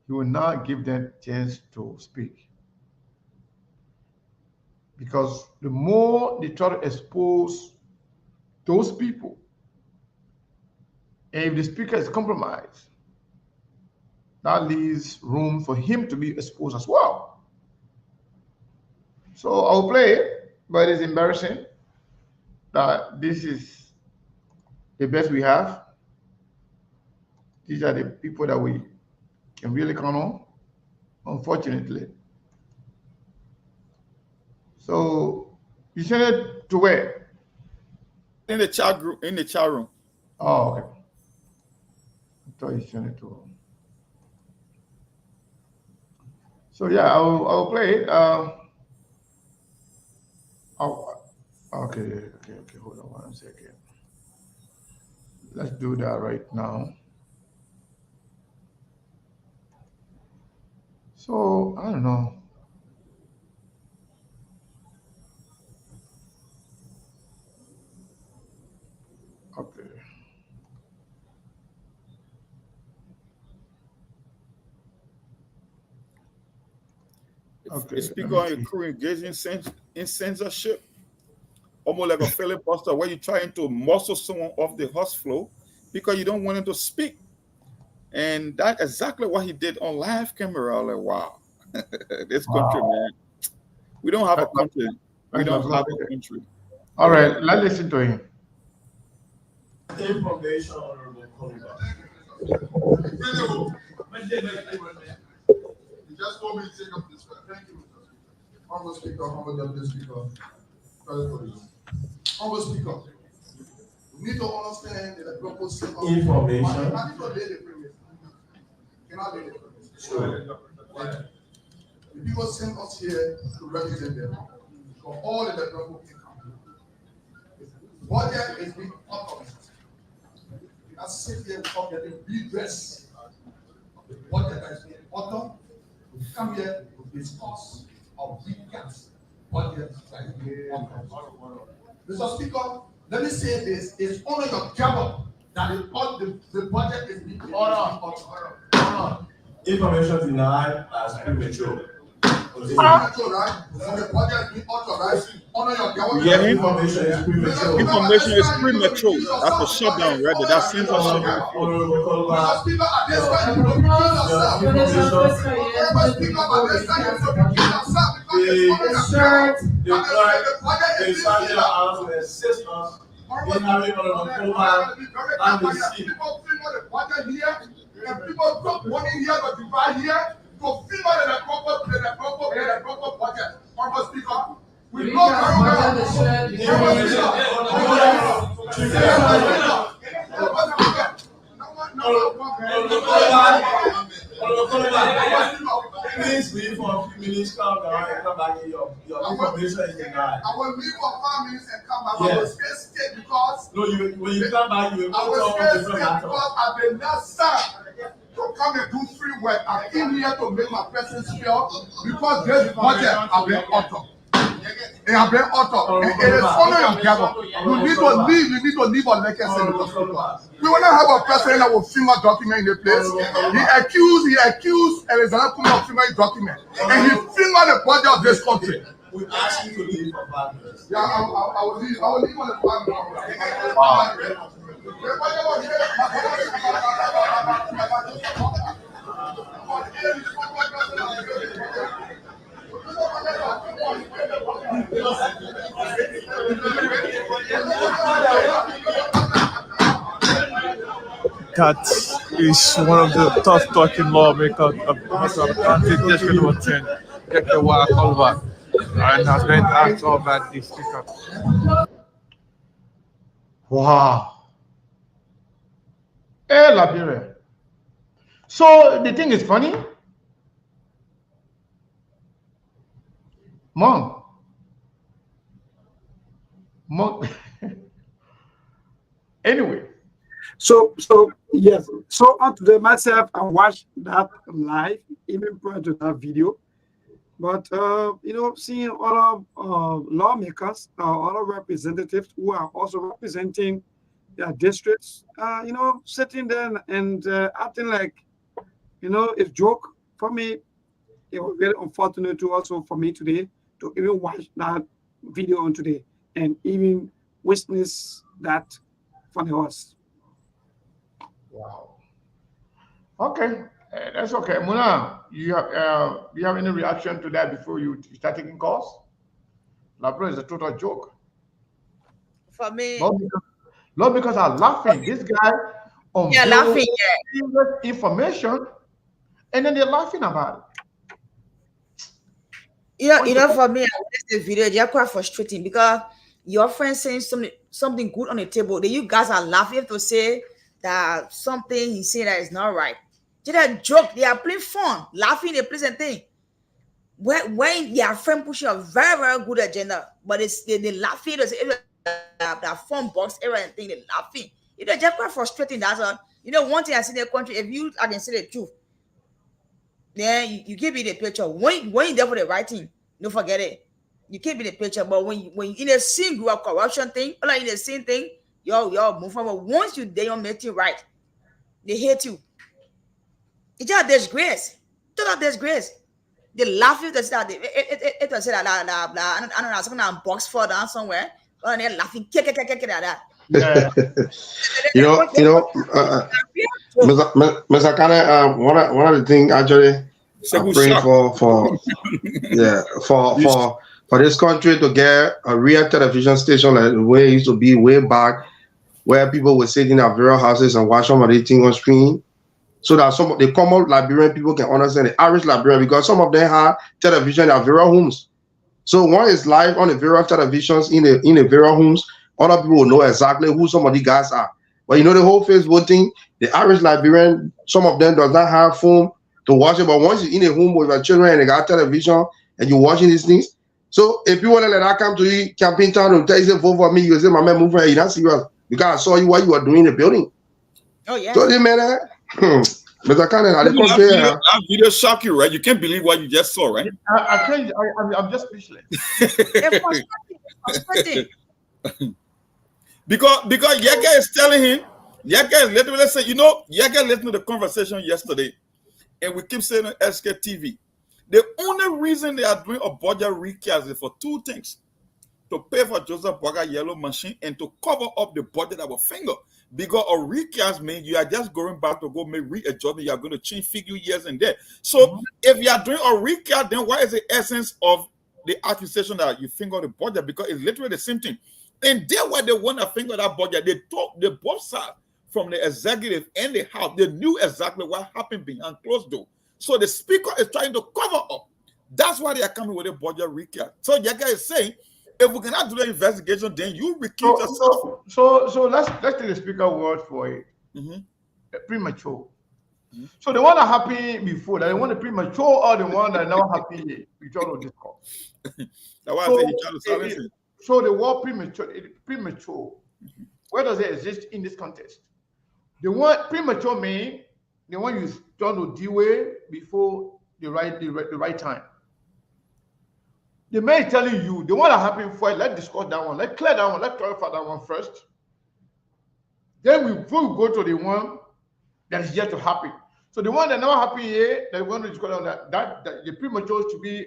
he will not give them a chance to speak. Because the more they try to expose those people, and if the Speaker is compromised, that leaves room for him to be exposed as well. So I'll play it, but it's embarrassing that this is the best we have. These are the people that we can really count on. unfortunately. So you sent it to where? In the chat group, in the chat room. Oh, okay. I thought you sent it to. So yeah, I'll play it. Okay. Hold on 1 second. Let's do that right now. So I don't know. Okay. Okay. A Let speaker me on a see. crew engaging in censorship, almost like a filibuster where you're trying to muscle someone off the host flow because you don't want him to speak. And that's exactly what he did on live camera. I was like, wow, this country, Wow. man. We don't have a That's not, country. We that's don't not have a good. country. All right. Let's listen to him. Information, Honorable Kolba. You just told me to take up this. Thank you, Mr. Speaker. Honorable Speaker, Honorable Deputy Speaker, Honorable Speaker. We need to understand that the purpose of information. I need to lay the premise. Can I lay the premise? Sure. The people sent us here to represent them. For all the development income. Budget is being authorized. You cannot sit here without getting redress of the budget that is being authored. We come here to discuss our recast budget that is being authored. Mr. Speaker, let me say this: it's only your job that the budget is being authored. Information denied as premature. It's premature, right? So the budget is being authorized. Honor your government. Yeah, Information is premature. information is premature. That's a shutdown, right? That's censorship. Mr. Speaker, at this time, you don't kill yourself. Mr. Speaker, at this time, you don't kill yourself because it's standing out to assist us in having and the sea. People feel the budget here, and people drop money here to divide here. To feel the proper budget. Mr. Speaker, we know very Please leave for a few minutes, come down and come back in your information is denied. I will leave for 5 minutes and come back. I will stay scared because no, when you come back, you will I will stay scared because I've been not sent to come and do free work. I came here to make my presence felt because this budget have been authored. It has been authored. It is only your government. You need to leave a legacy. We will not have a president that will film a document in the place. He accused Alexander Kuma of filming a document. And he filmed the budget of this country. We ask you to leave for 5 minutes. Yeah, I will leave. I will leave on the 5 minutes. Wow. That is one of the tough talking lawmakers of the country, just going to attend the Wa Kolba, and has been asked all about this speaker. Wow. Hey, Liberia. So the thing is funny. Monk. Anyway. So yes. So on today myself, I watched that live even prior to that video. But seeing other lawmakers, other representatives who are also representing their districts, sitting there and acting like, it's joke. For me, it was very unfortunate to also for me today to even watch that video on today and even witness that for us. Wow. Okay, that's okay. Muna, you have any reaction to that before you start taking calls? Labro is a total joke. For me, Not because I'm laughing. This guy you're laughing, yeah. information, and then they're laughing about it. For me, I watched the video. They're quite frustrating because your friend saying something good on the table. Then you guys are laughing to say that something he said that is not right. Just a joke. They are playing fun, laughing, they pleasant thing. When their friend pushing a very, very good agenda, but they laughing, they say that phone box, everything, they laughing. Just quite frustrating. That's all. One thing I see in the country, if you I can say the truth, then you keep in the picture. When you there for the right thing, don't forget it. You keep in the picture, but when you in a single corruption thing, or like in the same thing, y'all move forward. Once you there, you make it right, they hate you. It's just disgrace. Total disgrace. They laugh if they say that it was that I don't know something on box for down somewhere. And they're laughing, kick like that. Yeah. Mr. Kane, one of the things actually It's a I'm good praying shock. for yeah for this country to get a real television station like the way it used to be way back, where people would sit in their various houses and watch some of the things on screen, so that some of the common Liberian people can understand the Irish Liberian, because some of them have television in their various homes. So one is live on the various televisions in the various homes. Other people will know exactly who some of the guys are. But the whole Facebook thing, the Irish Liberian, some of them does not have phone to watch it. But once you're in a home with your children and they got television and you're watching these things, so if you want to let that come to you, campaign town and tell you say vote for me, you say my man move from here, you're not serious. Because I saw you what you were doing in the building. Oh yeah. So they made that. Mr. Cannon, That video shock you, right? You can't believe what you just saw, right? I'm just speechless. because Yaka is telling him, Yaka is literally saying, Yaka listened to the conversation yesterday, and we keep saying on SKTV, the only reason they are doing a budget recast is for two things: to pay for Joseph Boga yellow machine and to cover up the budget of a finger. Because a recast means you are just going back to go make readjustment. You are going to change figure years and there. So if you are doing a recast, then what is the essence of the accusation that you finger the budget? Because it's literally the same thing. And then when they want to finger that budget, they both sides from the executive and the house, they knew exactly what happened behind closed door. So the speaker is trying to cover up. That's why they are coming with a budget recast. So Yaka is saying, if we cannot do the investigation, then you recuse yourself. So let's take the speaker word for it. Premature. So the one that happy before, that the one that premature, or the one that now happy, we try to discuss. That's why I say he tried to silence it. So the word premature, where does it exist in this context? The one premature mean the one you trying to deal with before the right time. The man is telling you the one that happened first. Let's discuss that one. Let's clear that one. Let's clarify that one first. Then before we go to the one that is yet to happen. So the one that never happened here, that we want to discuss on that the premature to be,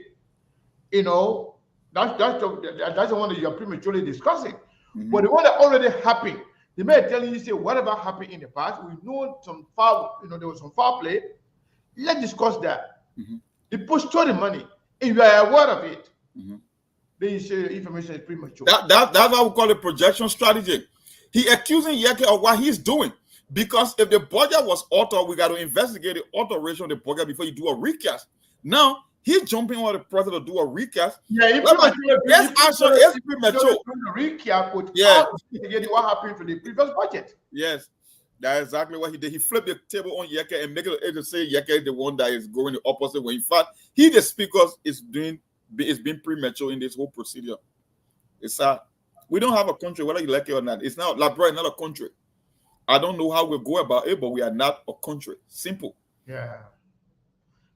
that's the one that you are prematurely discussing. But the one that already happened, the man is telling you, say whatever happened in the past, we know some foul, there was some foul play. Let's discuss that. They push the money, and you are aware of it. Then you say the information is premature. That's what we call a projection strategy. He accusing Yeke of what he's doing. Because if the budget was altered, we got to investigate the alteration of the budget before you do a recast. Now, he's jumping on the president to do a recast. Yeah, this action is premature. Recap with what happened to the previous budget. Yes, that's exactly what he did. He flipped the table on Yeke and make it say Yeke is the one that is going the opposite way. In fact, he, the speaker, is being premature in this whole procedure. It's sad. We don't have a country, whether you like it or not. It's not Liberia, not a country. I don't know how we go about it, but we are not a country. Simple. Yeah.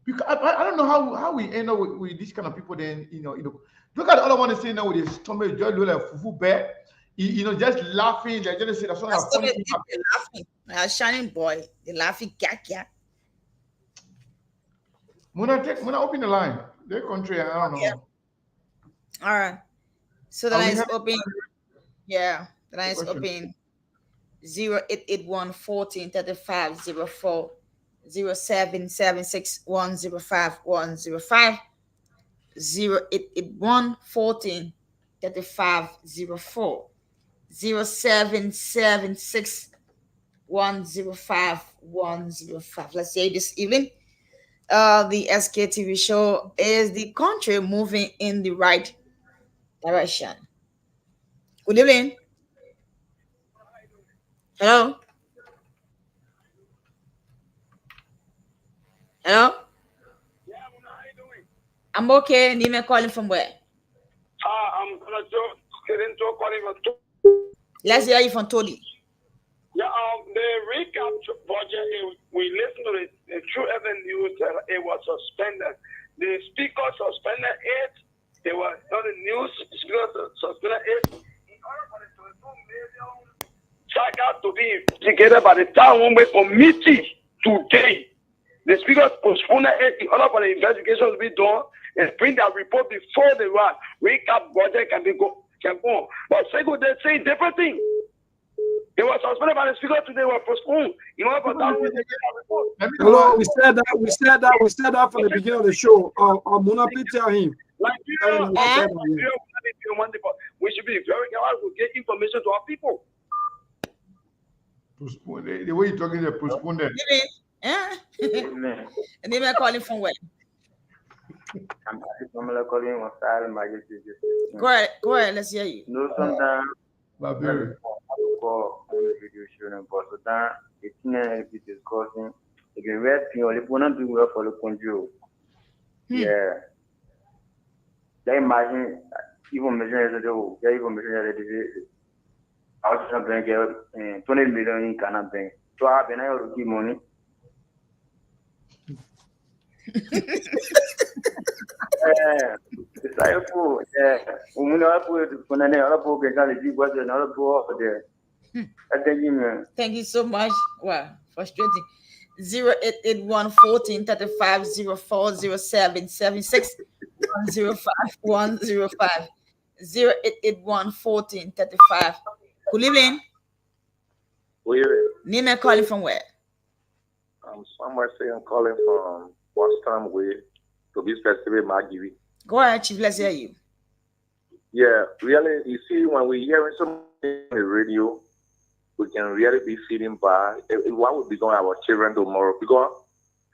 Because I don't know how we end up with these kind of people. Then look at the other one is saying now with his stomach, just look like fufu bear. Just laughing. They just say that's not funny. They're laughing. Shining boy, they laughing. When I open the line, their country, I don't know. Yeah. All right. So the line is open. Yeah, the line is open. 0881 14 35 04 0776 105 105 0881 14 35 04 0776 105 105. Let's say this evening. the SKTV show, is the country moving in the right direction? Good evening. Hello. Hello. I'm okay. Nime calling from where? I'm gonna get into calling. Let's hear you from Tony. Yeah, the recap budget, we listened to the True Evan News, it was suspended. The speaker suspended it. They were on the news, speaker suspended it. In order for the 22 million check to be together by the town committee today, the speaker postponed it in order for the investigation to be done and bring that report before the recap budget can go. But Sego, they say different thing. It was suspended by the speaker today, was postponed. In order for that, they get a report. Hello, we said that from the beginning of the show. Mona, please tell him. We should be very careful to get information to our people. Postpone the way you're talking, they postpone that. Yeah. And they may call him from where? I'm calling on Style Majesty. Go ahead, let's hear you. No, sometimes Barbarian. call on the video show and post that it's not discussing. You can read the only one doing well for the country. Yeah. They imagine even measure the they even measure the outside bank 20 million in Canada bank. So I have been able to give money. It's like a fool. Yeah. Thank you so much. Wow, frustrating. 0881-14-35-0407-76 105 0881-14-35. Good evening. Name calling from where? Somewhere saying calling from Boston way to be specific, Maggie. Go ahead, Chief. Let's hear you. Yeah, really, you see, when we hear something on the radio, we can really be feeling bad. What would be going on our children tomorrow? Because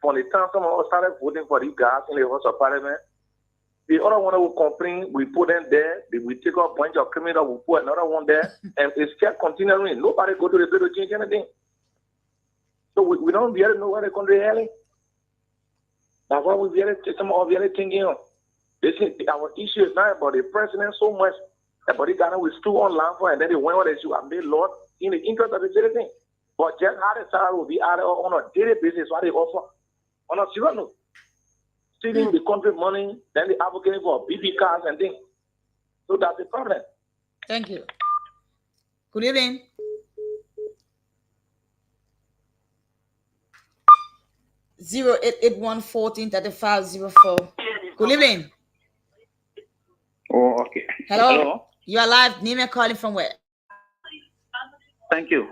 from the time some of us started voting for these guys in the House of Parliament, the other one will complain, we put them there, we take a bunch of criminals, we put another one there, and it's just continuing. Nobody go to the bill to change anything. So we don't really know where the country is heading. That's why we really some of really thinking, they say our issue is not about the president so much, about the Ghana we still online for, and then they went on the issue and made Lord in the interest of the citizen. But just how the salary will be added on a daily basis, what they offer on a serious note. Stealing the country money, then they advocating for BB cars and things. So that's the problem. Thank you. Good evening. Zero 881-14-35-04. Good evening. Oh, okay. Hello. You are live. Name and calling from where? Thank you.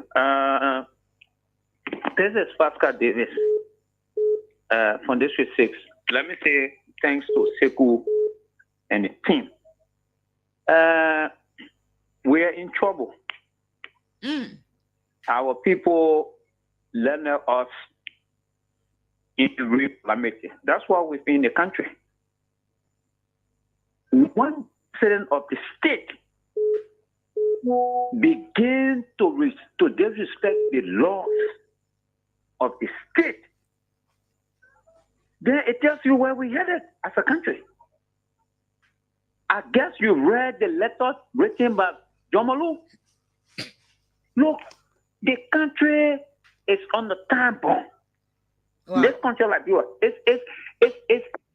This is Pascal Davis from District 6. Let me say thanks to Sekou and the team. We are in trouble. Our people learn us into real calamity. That's why we've been in the country. One president of the state begin to disrespect the laws of the state, then it tells you where we headed as a country. I guess you read the letter written by Jomalu. Look, the country is on the time bomb. Wow. This country like yours, it's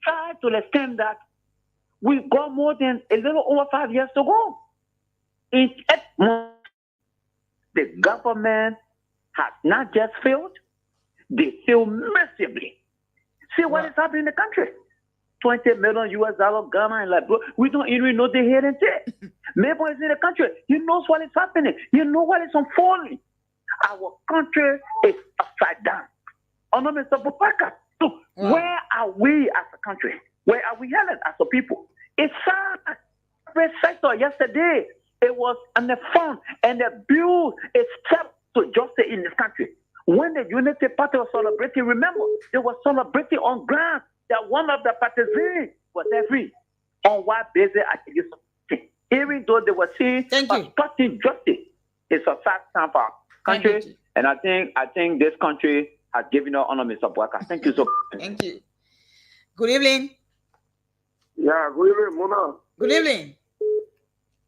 sad to the extent that we got more than a little over 5 years to go. In 8 months, the government has not just failed, they failed massively. See what is happening in the country. $20 million Ghana and like, bro, we don't even know the head and tail. Maybe is in the country. He knows what is happening. You know what is unfolding. Our country is upside down. Oh no, Mr. Bupaka. So where are we as a country? Where are we headed as a people? It's sad. Every sector yesterday, it was on the phone and the bill is stepped to justice in this country. when the Unity Party was celebrating, remember, they were celebrating on ground that one of the partisans was set free. On what basis I can use something. Even though they were saying obstructing justice, it's a sad time for our country. And I think this country has given us honor, Mr. Bwaka. Thank you so much. Thank you. Good evening. Yeah, good evening, Mona. Good evening.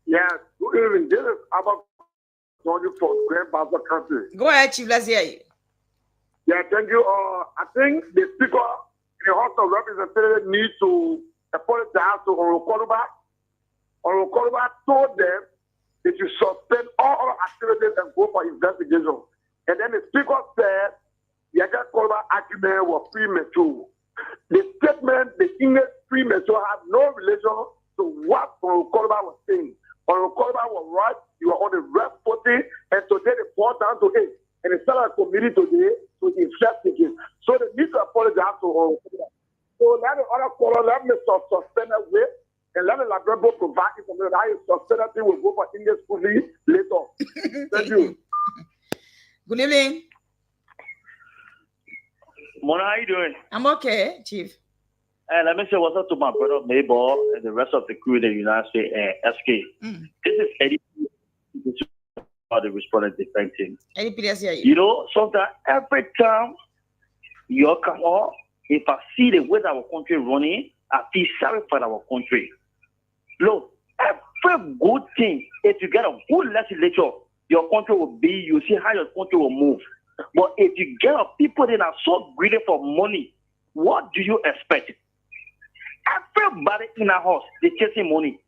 Yeah, good evening. This is about Tony from Grand Bassa Country. Go ahead, Chief. Let's hear you. Yeah, thank you. I think the Speaker in the House of Representatives need to apologize to Orokoruba. Orokoruba told them they should suspend all other activities and go for investigation. And then the Speaker said the Koruba argument was premature. The statement, the English premature, had no relation to what Orokoruba was saying. Orokoruba was right. You are on the red footing, and today they fall down to it. And it's not a committee today to investigate. So they need to apologize to Orokoruba. So let the other caller, let me suspend that way, and let the library provide information that is suspended thing will go for English school later. Thank you. Good evening. Mona, how you doing? I'm okay, Chief. Let me say what's up to my brother Mabel and the rest of the crew in the United States SK. This is Eddie. The respondent defense team. You know, sometimes every time you come on, if I see the way that our country running, I feel sorry for our country. Look, every good thing, if you get a good legislature, your country will be, you see how your country will move. But if you get people that are so greedy for money, what do you expect? Everybody in our house, they're chasing money.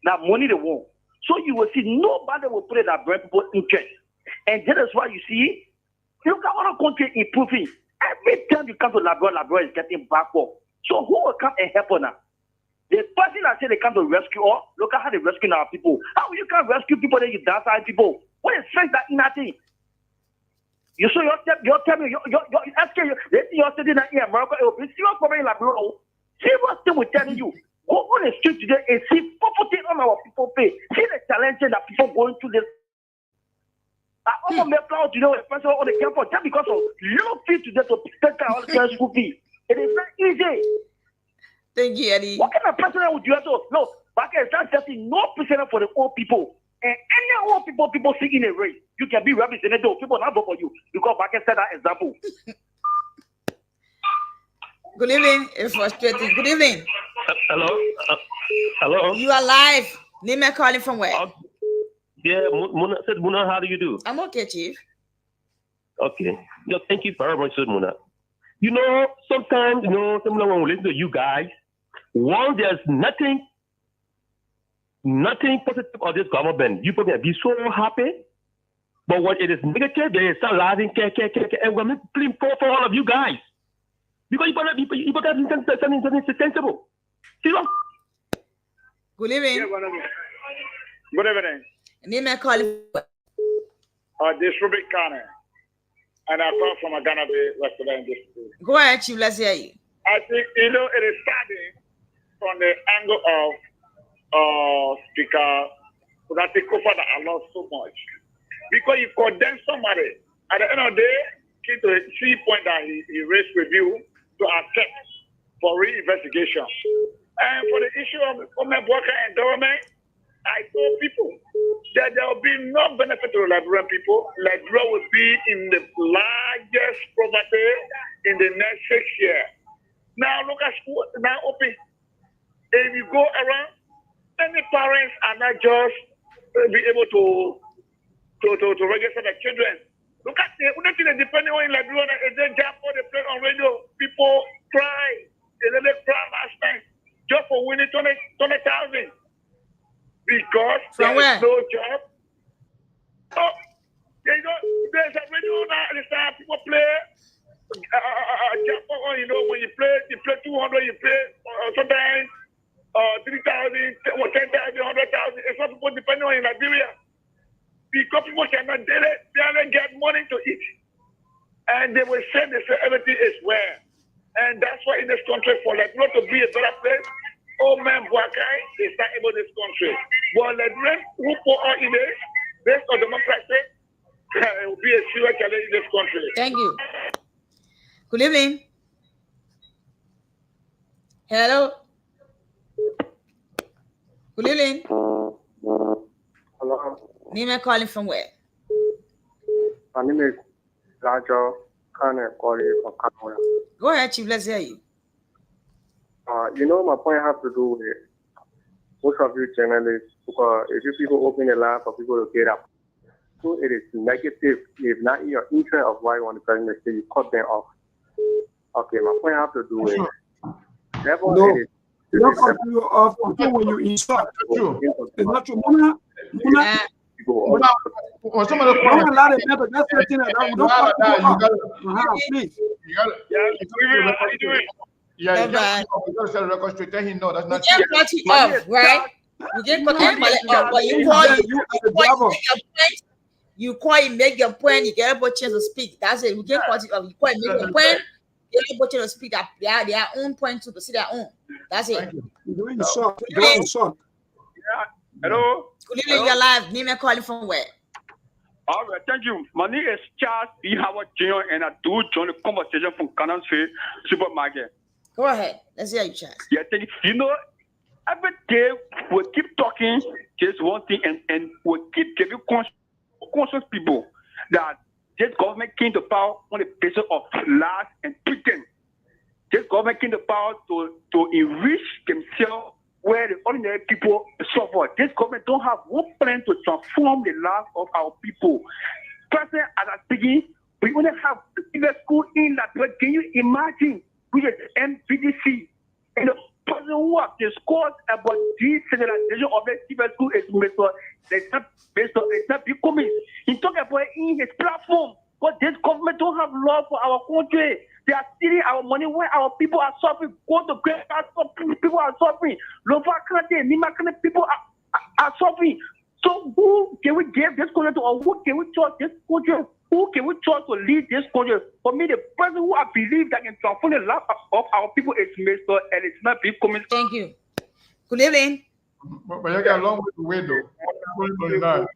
That money they want. So you will see nobody will put it that bring people interest. And that is why you see, look at other countries improving. Every time you come to Liberia is getting backward. So who will come and help us now? The person that said they come to rescue us, look at how they rescue our people. How you can rescue people that you dance people? What is sense that in that thing? You saw you're telling me, you're sitting in America, it will be serious problem in Liberia. Serious thing we're telling you. Go on the street today and see poverty on our people pay. See the challenges that people going through this. I almost make proud today with person on the campus just because of low fee today to take care of the school fee. It is not easy. Thank you, Eddie. What kind of president would you have to? No, back in that setting, no president for the old people. And any old people see in a race, you can be representative. People not vote for you because back in that example. Good evening. It's frustrating. Good evening. Hello. Hello. You are live. Name and calling from where? Yeah, Muna, how do you do? I'm okay, Chief. Okay. Thank you very much, Muna. You know, sometimes, sometimes when we listen to you guys, one, there's nothing positive of this government. You can be so happy, but when it is negative, they start laughing, and we're playing for all of you guys. Because you got something sensible. See what? Good evening. Good evening. Name and calling. This Ruby Kane. And I come from a Ghana Bay resident district. Go ahead, Chief. Let's hear you. I think, it is starting from the angle of Speaker Rati Kofa that I love so much. Because you condemn somebody. At the end of the day, to the 3 point that he raised with you to accept for re-investigation. And for the issue of government worker endowment, I told people that there will be no benefit to the Liberian people. Liberia will be in the largest poverty in the next 6 years. Now look at school now open. If you go around, many parents are not just be able to register their children. Look at the only thing depending on Liberia is they jump on the play on radio. People cry. They really cry last night just for winning 20,000 because there is no job. Oh, there's a radio now. This time people play. When you play 200, you play sometimes 3,000, 10,000, 100,000. It's not people depending on Liberia. Because people cannot do it, they don't get money to eat. And they will say everything is well. And that's why in this country, for Liberia to be a better place, old man Bwakai is not able in this country. But Liberians who put all in it, based on democracy, It will be a serious challenge in this country. Thank you. Good evening. Hello. Good evening. Hello. Name and calling from where? My name is Lajo Kane calling from Canada. Go ahead, Chief. Let's hear you. My point has to do with most of you journalists, because if you people open the line for people to get up, so it is negative. If not in your interest of why you want to tell them, you cut them off. Okay, my point has to do with no. You don't cut you off until when you insult. It's not true. Mona, or some of the don't allow the people. That's the thing that we don't cut you off. Please. Yeah, you gotta set a record straight. Tell him no, that's not true. We can't cut you off, right? We can't cut anybody off, but you call you call him, make your point, you get a chance to speak. That's it. We can't cut it off. You call him, make your point, you get a chance to speak. They are their own point to see their own. That's it. You're doing short. You're doing short. Yeah. Hello. Good evening, you're live. Name and calling from where? All right, thank you. My name is Charles B. Howard Jr. and I do join the conversation from Cannon Street Supermarket. Go ahead. Let's hear you, Charles. Yeah, thank you. Every day we keep talking just one thing and we keep giving conscious people that this government came to power on the basis of lies and pretense. This government came to power to enrich themselves where the ordinary people suffer. This government don't have one plan to transform the lives of our people. Present as I'm speaking, we only have a school in Liberia. Can you imagine? We are MVDC and the person who has discussed about decentralization of the civil school is it's not becoming. He talked about it in his platform, but this government don't have love for our country. They are stealing our money when our people are suffering. Go to great people are suffering. Lower country, Nima country people are suffering. So who can we give this country to, or who can we trust this country? Who can we trust to lead this country? For me, the person who I believe that can transform the life of our people is Mr. and it's not becoming. Thank you. Good evening. But you got a long way to wait, though.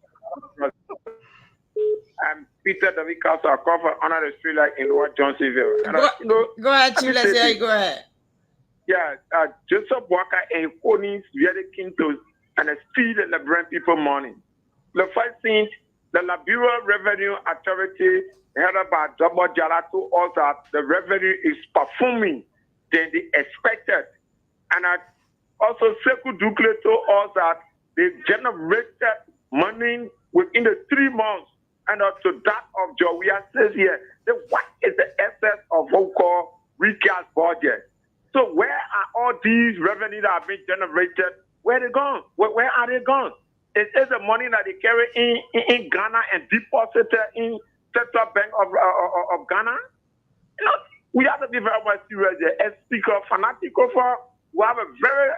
I'm Peter David Castle. I cover under the street like in Lower Johnsonville. Go ahead, Chief. Let's hear you. Go ahead. Yeah, Joseph Walker and Coney very keen to and steal the Liberian people money. The first thing, the Liberia Revenue Authority, headed by Double Jala, told us that the revenue is performing than they expected. And also, Sekou Dukle told us that they generated money within the 3 months. And to that of Jowia says here, what is the essence of what we call recast budget? So where are all these revenues that have been generated? Where are they gone? Where are they gone? It is the money that they carry in Ghana and deposited in Central Bank of Ghana. We have to be very much serious there. As Speaker Fanatic, we have a very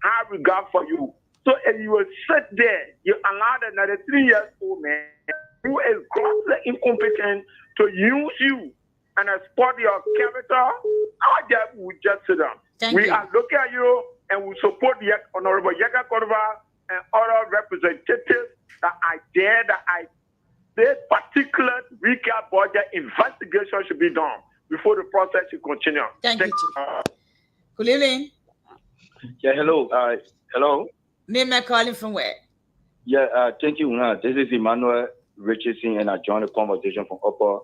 high regard for you. So if you will sit there, you allow the 93-year-old man who is grossly incompetent to use you and exploit your character, our job will just sit down. We are looking at you and we support the Honorable Yaga Cordova and other representatives that are there, this particular recap budget investigation should be done before the process should continue. Thank you, Chief. Good evening. Yeah, hello. Hello. Name and calling from where? Yeah, thank you. This is Emmanuel Richardson, and I joined the conversation from Upper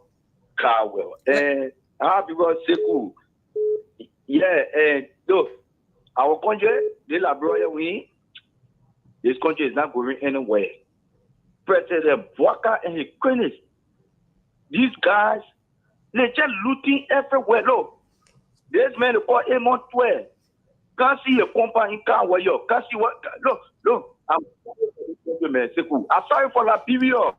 Carwell. And because Sekou, look, our country, the Liberia, this country is not going anywhere. President Walker and his cronies, these guys, they're just looting everywhere. Look, this man called Amon 12. Can't see a company in Carwell. Can't see what. Look, I'm sorry for Liberia.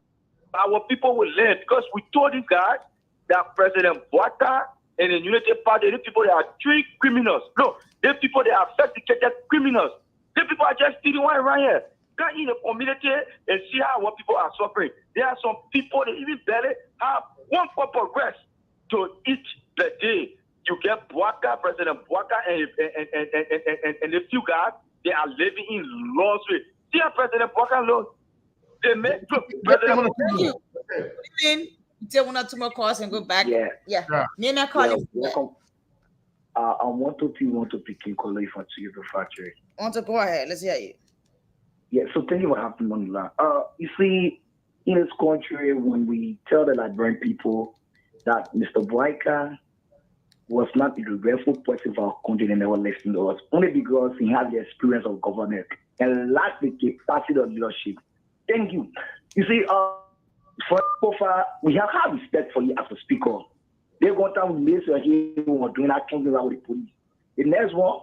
Our people will learn because we told these guys that President Walker and the Unity Party, the people that are three criminals. No, the people that are sophisticated criminals. The people are just stealing one around here. Come in the community and see how our people are suffering. There are some people that even barely have one cup of rest to eat the day. You get Walker, President Walker, and the few guys, they are living in luxury. See how President Walker alone. They make President Then you take one or two more calls and go back. Yeah. Name and call you. Welcome. I want to pick in color if I see you the factory. Want to go ahead? Let's hear you. Yeah, so thank you for having me on the line. You see, in this country, when we tell the Liberian people that Mr. Boyka was not the regretful person for our country, they never listened to us, only because he had the experience of government and lacked the capacity of leadership. Thank you. You see, for we have had respect for you as a speaker. There's one time we made sure he was doing that thing with the police. The next one,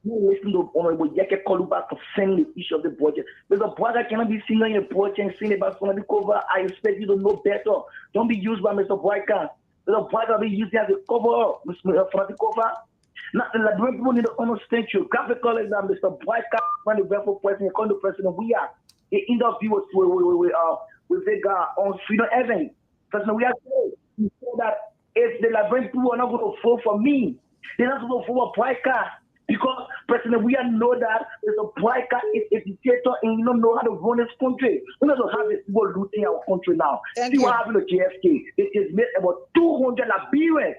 listen to Honorable Jackie Koluba concerning the issue of the budget. But the budget cannot be seen in the budget and seen about somebody cover. I expect you to know better. Don't be used by Mr. Boyka. The budget will be used as a cover, for the cover. Now, the Liberian people need to understand you. Graphical is that Mr. Boyka, when the rightful president, the current president, we are. The interview with the guy on Freedom Event. President, we are saying that if the Liberian people are not going to vote for me, they're not going to vote for Boyka. Because, President, we all know that Mr. Boyka is a dictator and you don't know how to run this country. We don't have this people looting our country now. See what happened to JFK. It is made about 200 Liberians.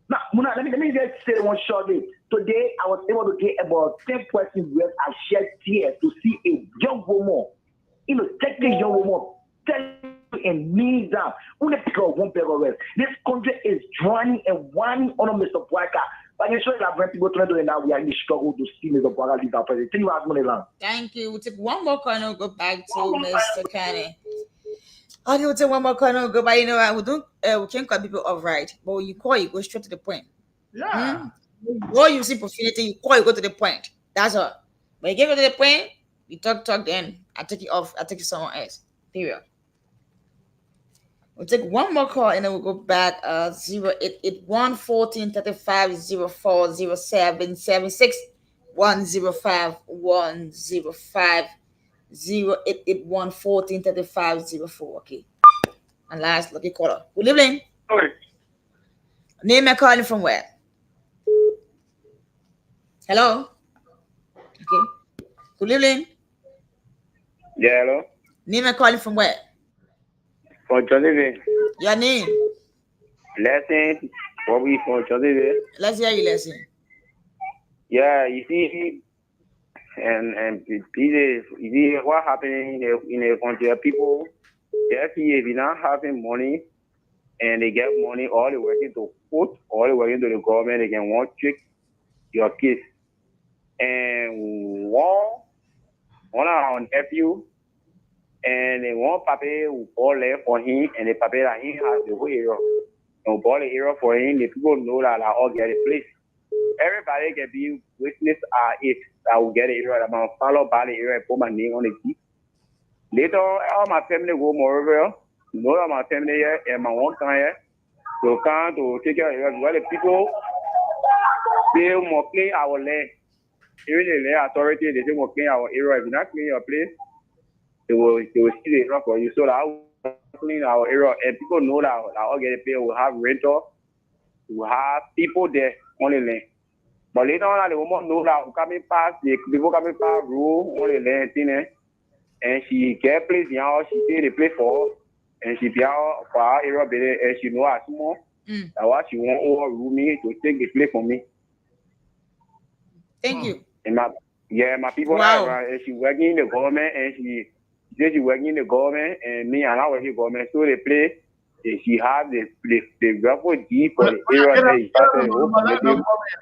Now, Muna, let me just say one shortly. Today, I was able to get about 10 persons where I shed tears to see a young woman, take a young woman, and kneel down. Only because one pair of rest. This country is drowning and whining on Mr. Boyka. But you sure that when people try to do it now, we are in the struggle to see Mr. Boyka leave our president. Thank you. We'll take one more call and we'll go back to Mr. Kenny. Okay, we'll take one more call and we'll go back. You know, we can't cut people off, right? But when you call, you go straight to the point. Yeah. When you see profanity, you call, you go to the point. That's all. When you get to the point, you talk, then I take it off. I take it somewhere else. Period. We'll take one more call and then we'll go back. 0881 1435 040776 105 105 0881 1435 04. Okay. And last lucky caller. Good evening. Name and calling from where? Hello. Okay. Good evening. Yeah, hello. Name and calling from where? From Johnnyville. Your name? Lesson. What we from Johnnyville? Let's hear you, Lesson. Yeah, you see, and you see what happening in the country. People, if you're not having money and they get money, all they working to put, all they working to the government, they can want trick your kids. And one on nephew. And then one papi who bought land for him, and the papi that he has the whole area. And bought the area for him, the people know that I all get a place. Everybody can be witness it. I will get the area. I'm follow by the area and put my name on the key. Later, all my family go more know that my family here and my one time here. So come to take care of the area. Where the people, they will clean our land. Even the land authority, they say will clean our area. If you not clean your place, they will see the area for you. So that I will clean our area and people know that I'll get a pay. We'll have renters, we'll have people there on the land. But later on, the woman know that coming past the people coming past rule on the land thing, and she get place now, she pay the place for her, and she pay for our area better, and she know as more that what she want overrule me to take the place for me. Thank you. And my people Wow. and she working in the government, and she working in the government, and me and I working in the government. So they play, she has the refugee for the area.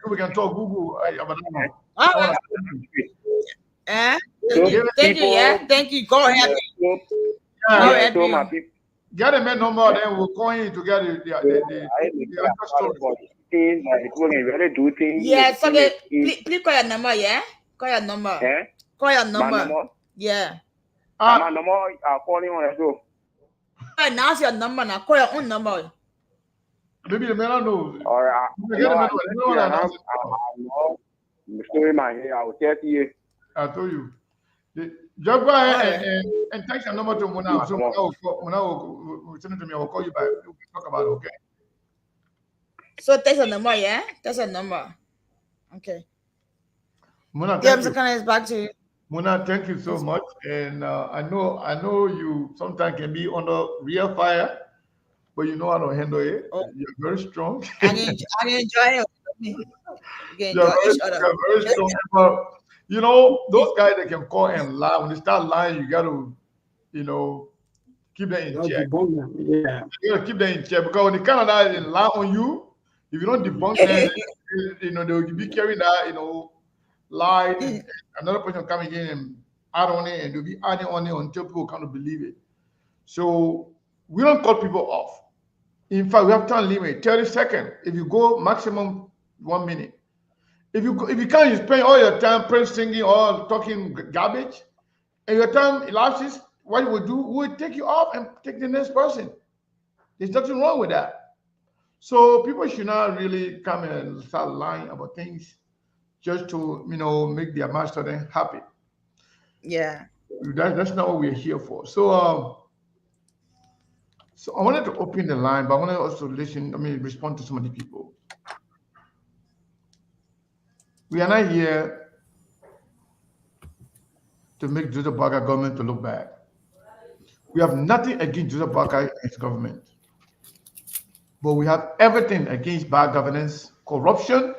We can talk Google. Thank you. Yeah, thank you. Go ahead. So my people. Get a man number, then we'll call you to get the things that people can really do things. Yeah, so please call your number, yeah? Call your number. Yeah? Call your My number. number? Yeah. My number, I'll call you on the show. Announce your number now. Call your own number. Maybe the man knows. All right. I'm story my hair. I will tell you. I told you. Just go ahead and text your number to Mona. So Mona will send it to me. I will call you back. We can talk about it, okay? So text your number, yeah? Text your number. Okay. Mona, Yeah, Mr. Khan is back to you. Mona, thank you so much. And I know you sometimes can be under real fire, but you know how to handle it. Oh, You're very strong. I can enjoy it. We can You're enjoy very, each other. you're very strong. But those guys that can call and lie, when they start lying, you got to, keep them in That'll check. debunk them. Yeah. You got to keep them in check because when they kind of lie and lie on you, if you don't debunk them, they will be carrying that, lie, and another person come again and add on it, and they'll be adding on it until people kind of believe it. So we don't cut people off. In fact, we have time limit, 30 seconds. If you go maximum 1 minute. If you can't, you spend all your time praise singing or talking garbage, and your time elapses, what we do, we'll take you off and take the next person. There's nothing wrong with that. So people should not really come and start lying about things just to make their master then happy. Yeah. That's not what we're here for. So I wanted to open the line, but I want to also respond to some of the people. We are not here to make Joseph Barker government to look bad. We have nothing against Joseph Barker and his government, but we have everything against bad governance, corruption,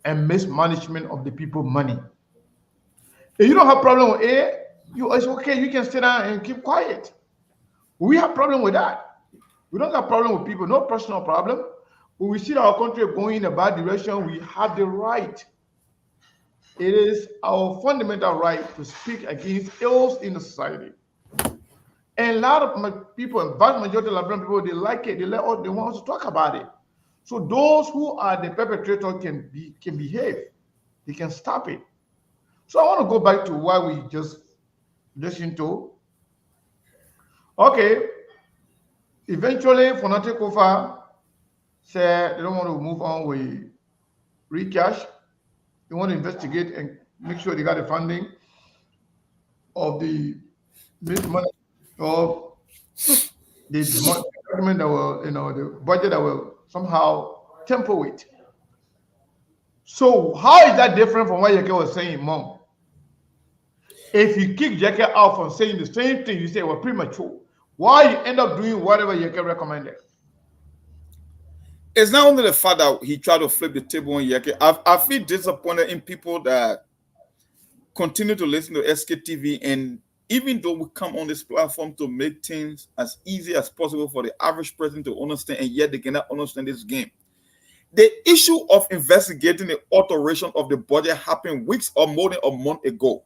and mismanagement of the people's money. If you don't have problem with it, it's okay. You can sit down and keep quiet. We have problem with that. We don't have problem with people, no personal problem. When we see our country going in a bad direction, we have the right. It is our fundamental right to speak against ills in the society. And a lot of people, a vast majority of Liberian people, they like it. They want us to talk about it. So those who are the perpetrators can behave. They can stop it. So I want to go back to what we just listened to. Okay. Eventually, Fonatic Kofa said they don't want to move on with recash. They want to investigate and make sure they got the funding of the money of the document that will, the budget that will somehow temper with. So how is that different from what Yeke was saying, Mom? If you kick Yeke out from saying the same thing you say was premature, why you end up doing whatever Yeke recommended? It's not only the fact that he tried to flip the table on Yeke. I feel disappointed in people that continue to listen to SKTV, and even though we come on this platform to make things as easy as possible for the average person to understand, and yet they cannot understand this game. The issue of investigating the alteration of the budget happened weeks or more than a month ago.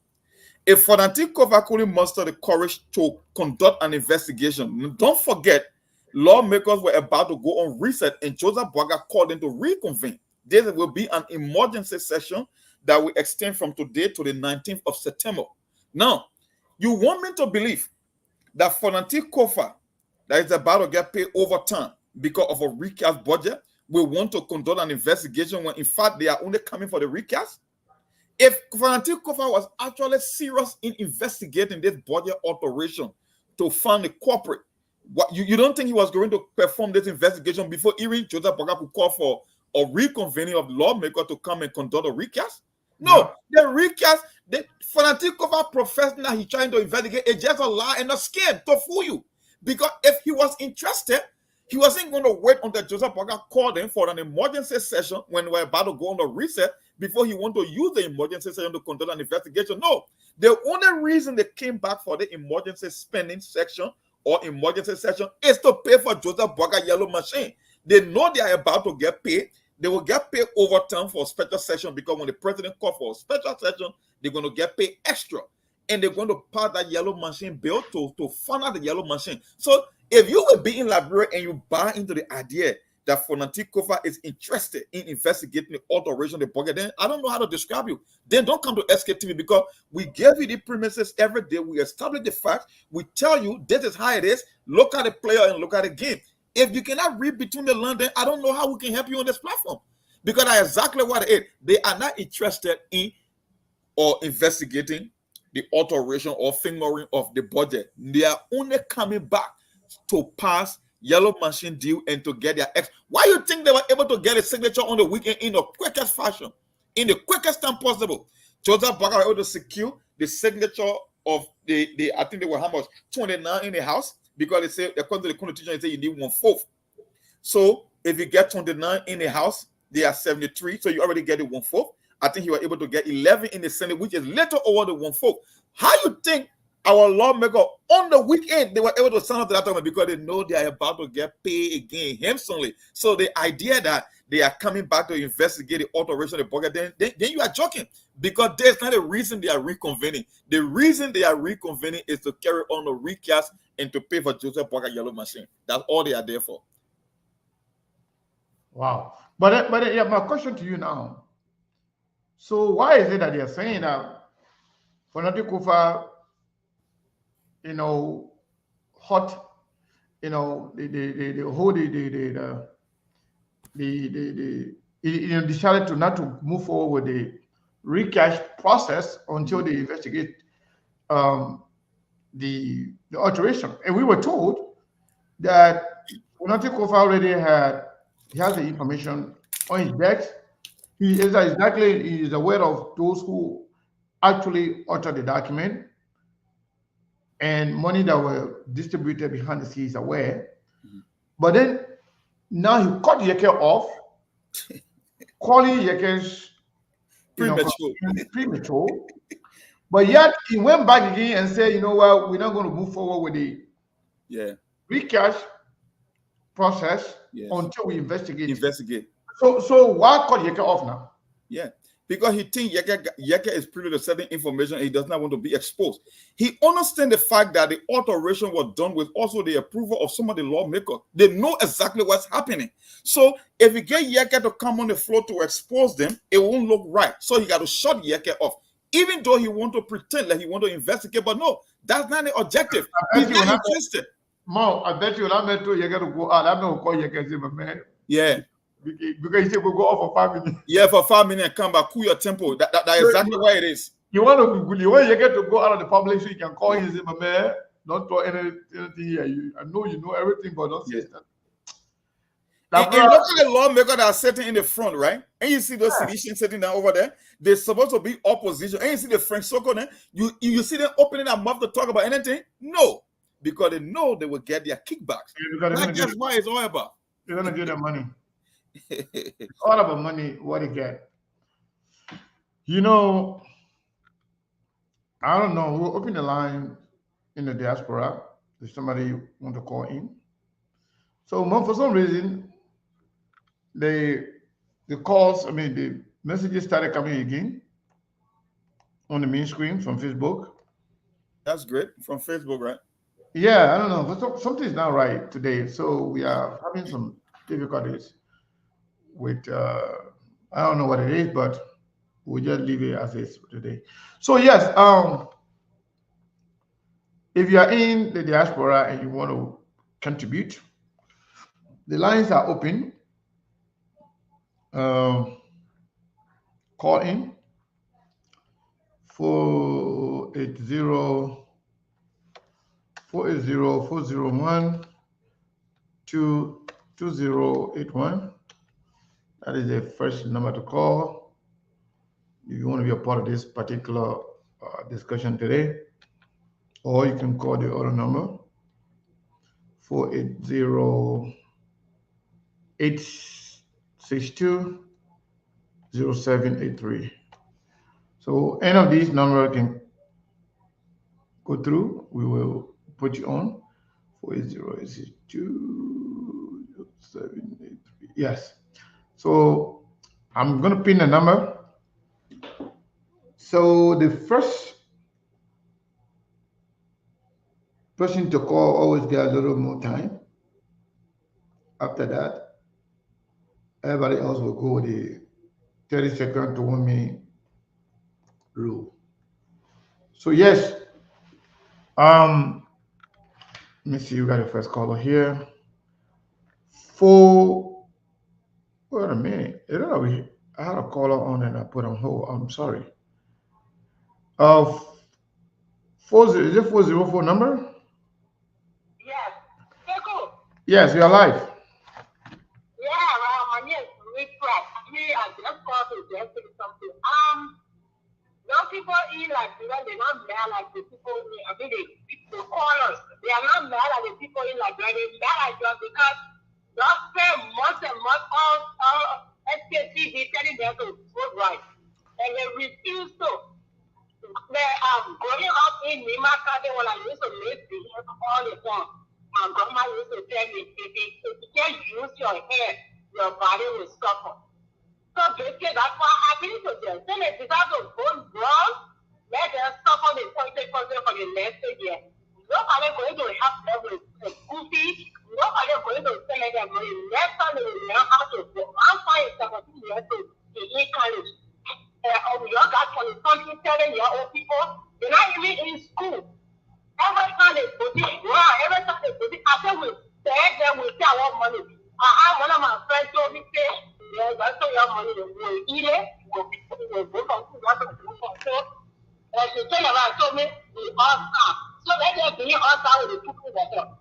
If Fonatic Kofa couldn't muster the courage to conduct an investigation, don't forget, lawmakers were about to go on reset, and Joseph Boaga called them to reconvene. There will be an emergency session that will extend from today to the 19th of September. Now, you want me to believe that Fonatic Kofa, that is about to get paid overtime because of a recast budget, will want to conduct an investigation when in fact they are only coming for the recast? If Fonatic Kofa was actually serious in investigating this budget alteration to fund the corporate, you don't think he was going to perform this investigation before even Joseph Boaga could call for a reconvening of the lawmaker to come and conduct a recast? No, the recast, the Fonatic Kofa professed that he's trying to investigate. It's just a lie and a scam to fool you. Because if he was interested, he wasn't going to wait until Joseph Boaga called him for an emergency session when we're about to go on a reset before he wanted to use the emergency session to conduct an investigation. No, the only reason they came back for the emergency spending section or emergency session is to pay for Joseph Boaga yellow machine. They know they are about to get paid. They will get paid overtime for a special session because when the president called for a special session, they're going to get paid extra. And they're going to pass that yellow machine bill to fund out the yellow machine. So if you will be in Liberia and you buy into the idea that Fonatic Kofa is interested in investigating the alteration of the budget, then I don't know how to describe you. Then don't come to SKTV because we give you the premises every day. We establish the facts. We tell you this is how it is. Look at the player and look at the game. If you cannot read between the lines, then I don't know how we can help you on this platform. Because that's exactly what it is. They are not interested in or investigating the alteration or fingering of the budget. They are only coming back to pass yellow machine deal and to get their ex. Why you think they were able to get a signature on the weekend in the quickest fashion, in the quickest time possible? Joseph Barker was able to secure the signature of the I think they were how much 29 in the house, because they say according to the constitution, they say you need 1/4. So if you get 29 in the house, they are 73. So you already get it 1/4. I think he was able to get 11 in the Senate, which is little over the 1/4. How you think our lawmaker on the weekend they were able to sign up to that document? Because they know they are about to get paid again handsomely. So the idea that they are coming back to investigate the alteration of the budget, then you are joking, because there's not a reason they are reconvening. The reason they are reconvening is to carry on the recast and to pay for Joseph Parker yellow machine. That's all they are there for. Wow. But yeah, my question to you now. So why is it that they're saying that for Nati Kufa, hot, the whole decided to not to move forward with the recash process until they investigate the alteration. And we were told that Nati Kufa already he has the information on his desk. He is aware of those who actually altered the document, and money that were distributed behind the scenes aware. But then now he cut Yeke off, calling Yeke's premature. But yet he went back again and said, you know what, we're not going to move forward with the recash process until we investigate. So why cut Yeke off now? Yeah, because he thinks Yeke is privy to certain information and he does not want to be exposed. He understands the fact that the alteration was done with also the approval of some of the lawmakers. They know exactly what's happening. So if you get Yeke to come on the floor to expose them, it won't look right. So he got to shut Yeke off. Even though he want to pretend like he want to investigate, but no, that's not the objective. He's not interested. Mo, I bet you I'm meant to Yeke to go out. I'm not going to call Yeke and say, man. Yeah. Because he said we'll go off for 5 minutes. Yeah, for 5 minutes and come back, cool your tempo. That's exactly why it is. You want you get to go out of the public so you can call him and say, my man, don't throw anything here. I know you know everything, but don't say that. And look at the lawmaker that are sitting in the front, right? And you see those citizens sitting down over there. They're supposed to be opposition. And you see the French circle there. You see them opening their mouth to talk about anything? No. Because they know they will get their kickbacks. That's why it's all about. They're going to get their money. All about money, what they get. I don't know. We'll open the line in the diaspora if somebody want to call in. So, for some reason, the calls, the messages started coming again on the main screen from Facebook. That's great. From Facebook, right? Yeah, I don't know. But something's not right today. So we are having some difficulties with, I don't know what it is, but we'll just leave it as is today. So yes, if you are in the diaspora and you want to contribute, the lines are open. Call in 480-401-2081. That is the first number to call if you want to be a part of this particular discussion today. Or you can call the other number, 480-862-0783. So any of these numbers can go through. We will put you on 480-862-0783. Yes. So I'm going to pin the number. So the first person to call always get a little more time. After that, everybody else will go with the 30-second to 1 minute rule. So yes, let me see, you got a first caller here. Wait a minute. I don't know. I had a caller on and I put on hold. I'm sorry. 40, is it 404 number? Yes. Yes, you're live. Yeah, well, my name is Rick Pratt. I just called to just say something. No, people in Liberia, they're not mad like the people in, I mean, the callers, they are not mad like the people in Liberia, they're mad at you because you spend months and months on SKTV telling them to vote right. And they refuse to. Growing up in Nimaka, when I used to make videos all the time, my grandma used to tell me, if you can't use your head, your body will suffer. So basically, that's why I believe to them. Then they decide to go wrong, let them suffer the consequences for the next year. Nobody going to help them with the school fees. Nobody going to send them money. Next time they will learn how to go. I'm fine 17 years old in college. You got 20 something, 7-year-old people. They're not even in school. Every time they put it, every time they put it, after we beg them, we say our money. I have one of my friends told me, say, yeah, that's all your money. We'll eat it. We'll go from food, what to do for so. And she turned around and told me, we all start. So let them be all start with the people that are.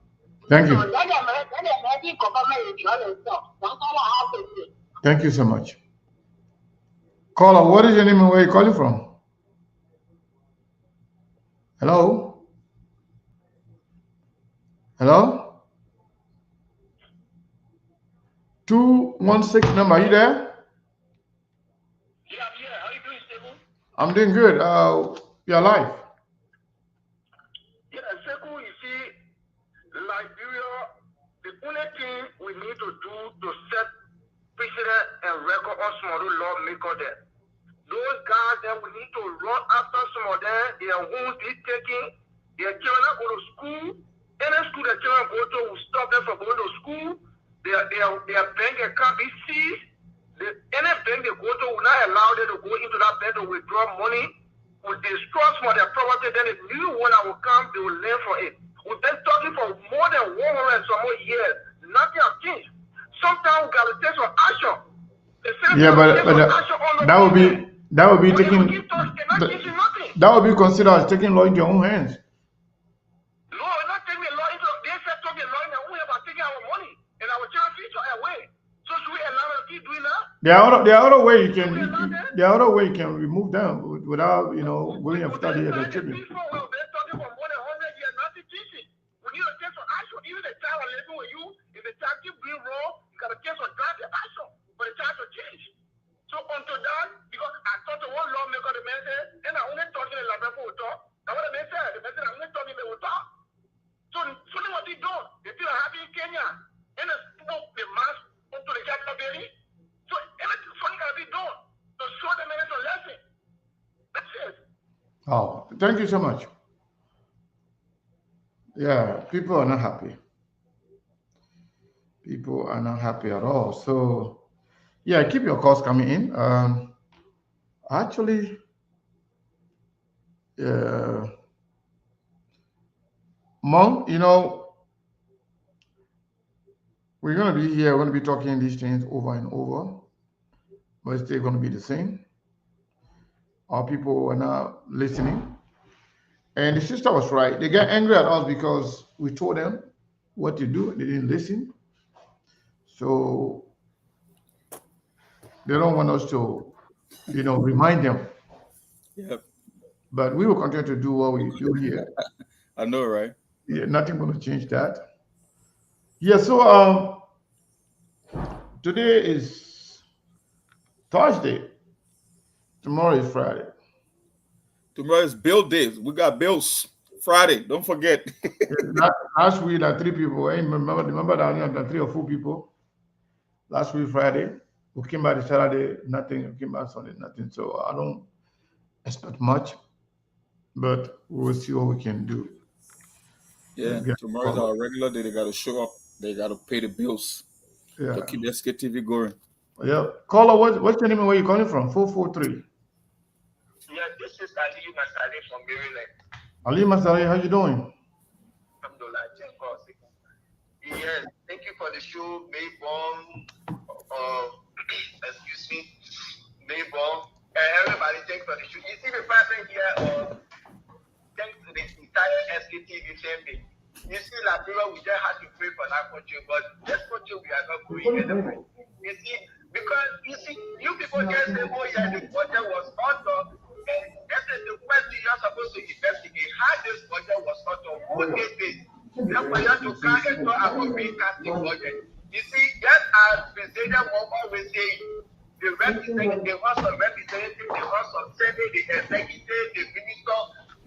Thank you. So let them make government enjoy themselves. That's all I have to say. Thank you so much. Caller, what is your name and where are you calling from? Hello? Hello? 216 number, are you there? Yeah, I'm here. How you doing, Segun? I'm doing good. You're alive. Yeah, Segun, you see, Liberia, the only thing we need to do to set precedent and record on some of those lawmakers there. Those guys that we need to run after some of them, their homes be taken, their children go to school. Any school their children go to will stop them from going to school. Their bank account be seized. Any bank they go to will not allow them to go into that bank to withdraw money. Will destroy some of their property, then the new one that will come, they will learn from it. We've been talking for more than 100 and some more years. Nothing has changed. Sometimes we got to take some action. Yeah, but that would be taking that would be considered as taking law into your own hands. No, we're not taking the law into they said taking law in their own hands by taking our money and our children's future away. So should we allow them to keep doing that? There are other way you can remove them without going after the children. We need to take some action. Even the child are living with you, if the child keep doing wrong, you gotta take some drastic action for the child to change. So until that, because I talked to one lawmaker, the man said, and I only talking in Liberia for talk. Now what the man said, I'm only talking in the talk. So what they do, they feel happy in Kenya, and they smoke the mask onto the capital building. So everything funny gotta be done to show them a lesson. That's it. Oh, thank you so much. Yeah, people are not happy. People are not happy at all. So, yeah, keep your calls coming in. Actually, Monk, we're going to be here. We're going to be talking these things over and over, but it's still going to be the same. Our people are not listening. And the sister was right. They get angry at us because we told them what to do. They didn't listen. So they don't want us to, remind them. Yep. But we will continue to do what we do here. I know, right? Yeah, nothing going to change that. Yeah, so today is Thursday. Tomorrow is Friday. Tomorrow is bill day. We got bills Friday. Don't forget. Last week, there 3 people. Remember that there 3 or 4 people. Last week, Friday. We came back Saturday, nothing. We came back Sunday, nothing. So I don't expect much, but we'll see what we can do. Yeah, tomorrow's our regular day. They got to show up. They got to pay the bills to keep the SKTV going. Yeah. Caller, what's your name and where you calling from? 443. Yeah, this is Ali Masari from Maryland. Ali Masari, how you doing? Yes, thank you for the show, Mayborn. Excuse me, Mayborn. Everybody, thanks for the show. You see the pattern here, thanks to the entire SKTV family. You see, Liberia, we just had to pray for that country, but this country we are not going anymore. You see, because you people just say, oh yeah, the budget was on top, and that's the who did this? Therefore, you have to count and so appropriate casting budget. You see, just as President Obama was saying, the representative, the House of Representatives, the House of Senate, the executive, the minister,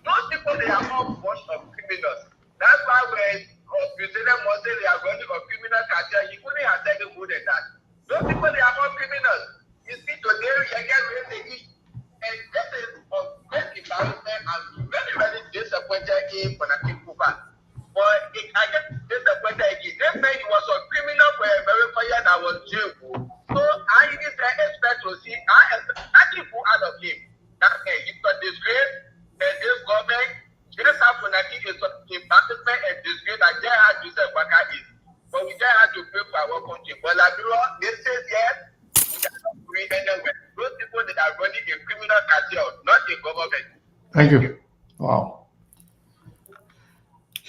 those people, they are all bunch of criminals. That's why when President Moses, they are running a criminal cartel, he couldn't have said it more than that. Those people, they are all criminals. You see, today, we are getting ready, and this is of great embarrassment and very, very disappointed in Bonaki Kuba. But I get disappointed again. They say he was a criminal for a verifier that was jailed. So I didn't expect to see, I actually put out of him. That he's a disgrace, and this government, just have Bonaki is embarrassment and disgrace that they had to say Baka is. But we just had to pray for our country. But Liberia, they say yes, we cannot pray anywhere. Those people that are running a criminal cartel, not the government. Thank you. Wow.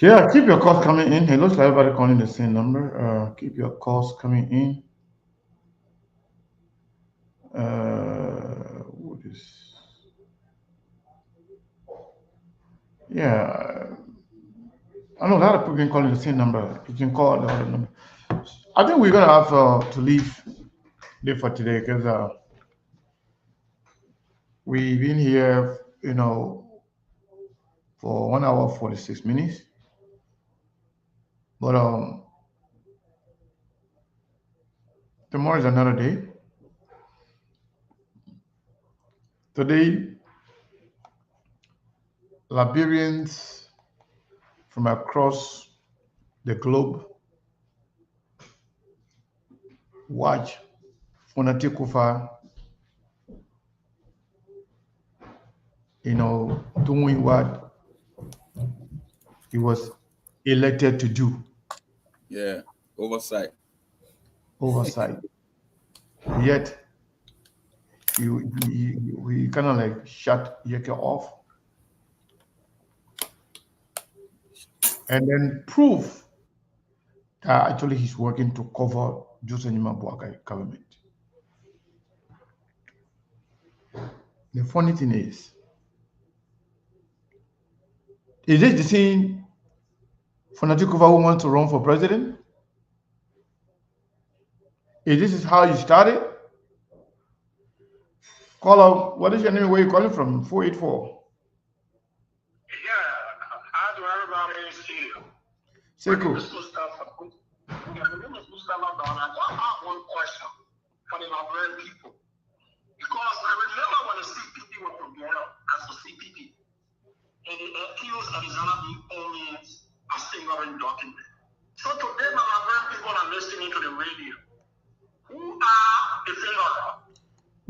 Yeah, keep your calls coming in. It looks like everybody calling the same number. Keep your calls coming in. What is? Yeah, I know a lot of people can call in the same number. You can call the other number. I think we're gonna have to leave for today because we've been here, for 1 hour 46 minutes. But tomorrow is another day. Today, Liberians from across the globe watch Fonate Kufa, doing what he was elected to do. Yeah, oversight. Yet, he kind of like shut Yeke off and then prove that actually he's working to cover Joseph Nyimabuaga government. The funny thing is this the same Fonate Kufa who wants to run for president? Is this how you started? Call out, what is your name? Where are you calling from? 484. How do everybody see you? Sekou. My name is Mustafa Don. I just have one question for the Liberian people. Because I remember when the CPP were together as the CPP, and they accused Arizona being only a single document. So today, my Liberian people are listening to the radio. Who are the fingers?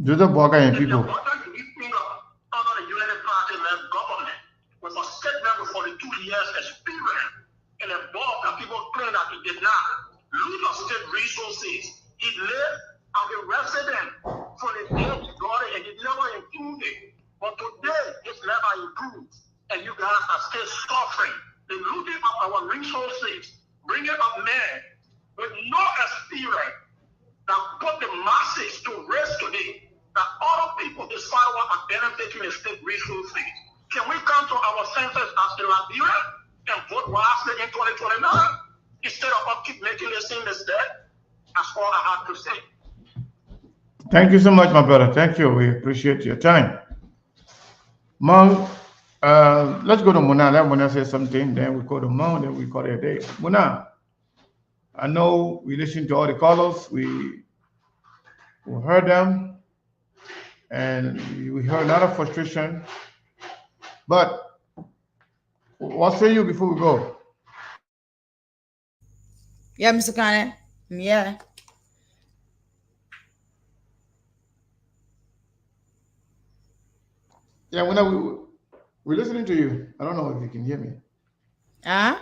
Joseph Boaga and people. Under the United Party-led government with a statement with 42 years experience in a board that people claim that he did not lose of state resources. He lived as a resident for the day he got it and he never improved it. But today, it's never improved. And you guys are still suffering. The looting of our resources, bringing up men with no experience that put the masses to rest today, that other people decide what are benefiting the state resources. Can we come to our senses as the Liberia and vote wisely in 2029 instead of keep making the same mistake? That's all I have to say. Thank you so much, my brother. Thank you. We appreciate your time. Mom, let's go to Muna. Let Muna say something. Then we go to Mom. Then we call it a day. Muna, I know we listened to all the callers. We heard them, and we heard a lot of frustration. But what say you before we go? Yeah, Mr. Kane. Yeah. Yeah, we're listening to you. I don't know if you can hear me. Huh?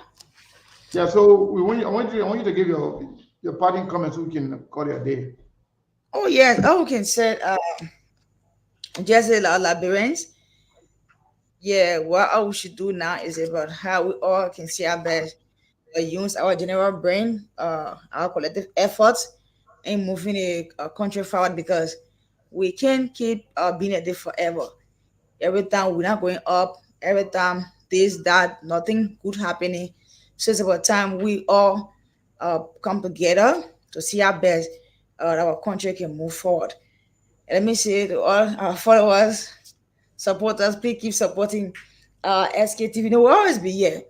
Yeah, so I want you to give your parting comments so we can call it a day. Oh yes, all we can say, just Liberians. Yeah, what all we should do now is about how we all can see our best, use our general brain, our collective efforts in moving a country forward because we can't keep being a day forever. Every time we're not going up, every time this, that, nothing good happening. So it's about time we all come together to see how best our country can move forward. And let me say to all our followers, supporters, please keep supporting SKTV. You know, we'll always be here.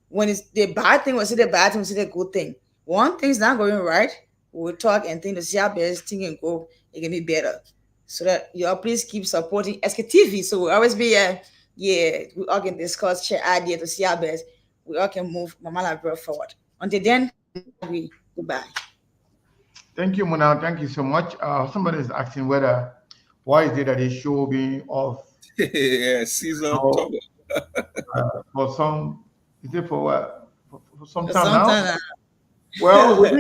When it's the bad thing, we'll see the bad thing, we'll see the good thing. One thing's not going right, we'll talk and think to see how best thing can go, it can be better. So that you all please keep supporting SKTV. So we'll always be here. Yeah, we all can discuss, share ideas to see how best we all can move Mama Liberia forward. Until then, we goodbye. Thank you, Mona. Thank you so much. Somebody is asking whether why is it that they show being off Yeah, Caesar now, Togo. for some, is it for what? For some For time some now? time Well, now. we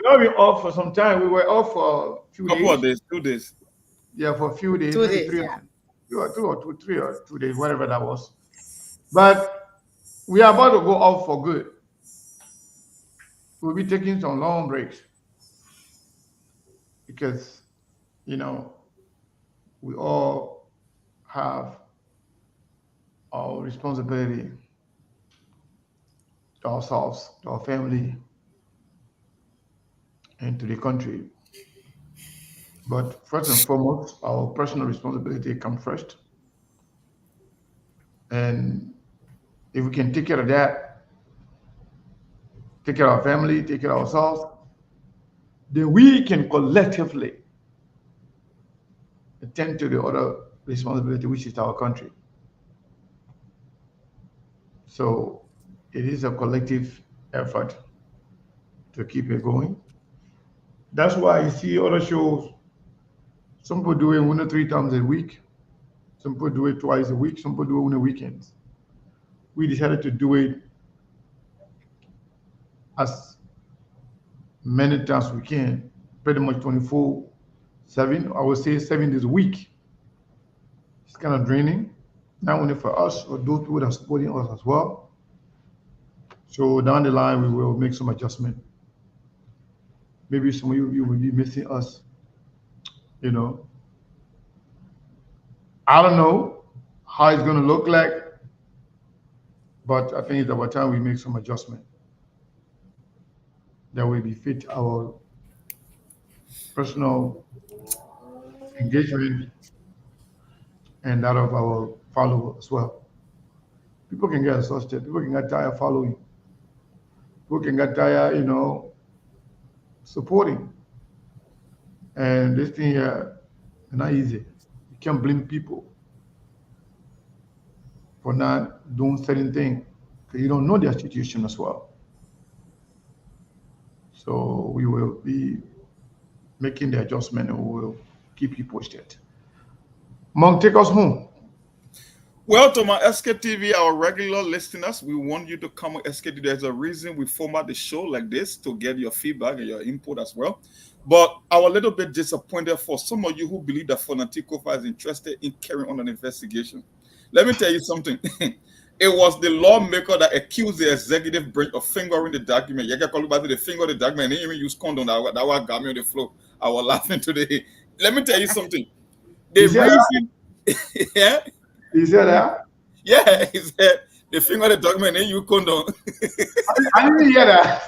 not been off for some time. We were off for a few Couple of days. days, 2 days. Yeah, for a few days, 2 maybe days, three, yeah. 3 or 2 days, whatever that was. But we are about to go off for good. We'll be taking some long breaks because, you know, we all have our responsibility to ourselves, to our family, and to the country. But first and foremost, our personal responsibility comes first. And if we can take care of that, take care of our family, take care of ourselves, then we can collectively attend to the other responsibility, which is our country. So it is a collective effort to keep it going. That's why you see other shows, some people do it 1 or 3 times a week, some people do it twice a week, some people do it on the weekends. We decided to do it as many times we can, pretty much 24/7. I would say 7 days a week. It's kind of draining, not only for us, but those people that are supporting us as well. So down the line, we will make some adjustment. Maybe some of you will be missing us, you know. I don't know how it's going to look like, but I think it's about time we make some adjustment that will befit our personal engagement and that of our followers as well. People can get exhausted. People can get tired following. People can get tired, you know, supporting. And this thing here is not easy. You can't blame people for not doing certain things because you don't know their situation as well. So we will be making the adjustment and we will keep you posted. Monk, take us home. Well, to my SKTV, our regular listeners, we want you to come with SKTV. There's a reason we format the show like this to get your feedback and your input as well. But I was a little bit disappointed for some of you who believe that Fonantikofa is interested in carrying on an investigation. Let me tell you something. It was the lawmaker that accused the executive branch of fingering the document. You can call it back to the finger of the document and they even use condom. That one got me on the floor. I was laughing today. Let me tell you something. The reason, yeah. He said that? Yeah, he said the finger of the document and you condom. I didn't hear that.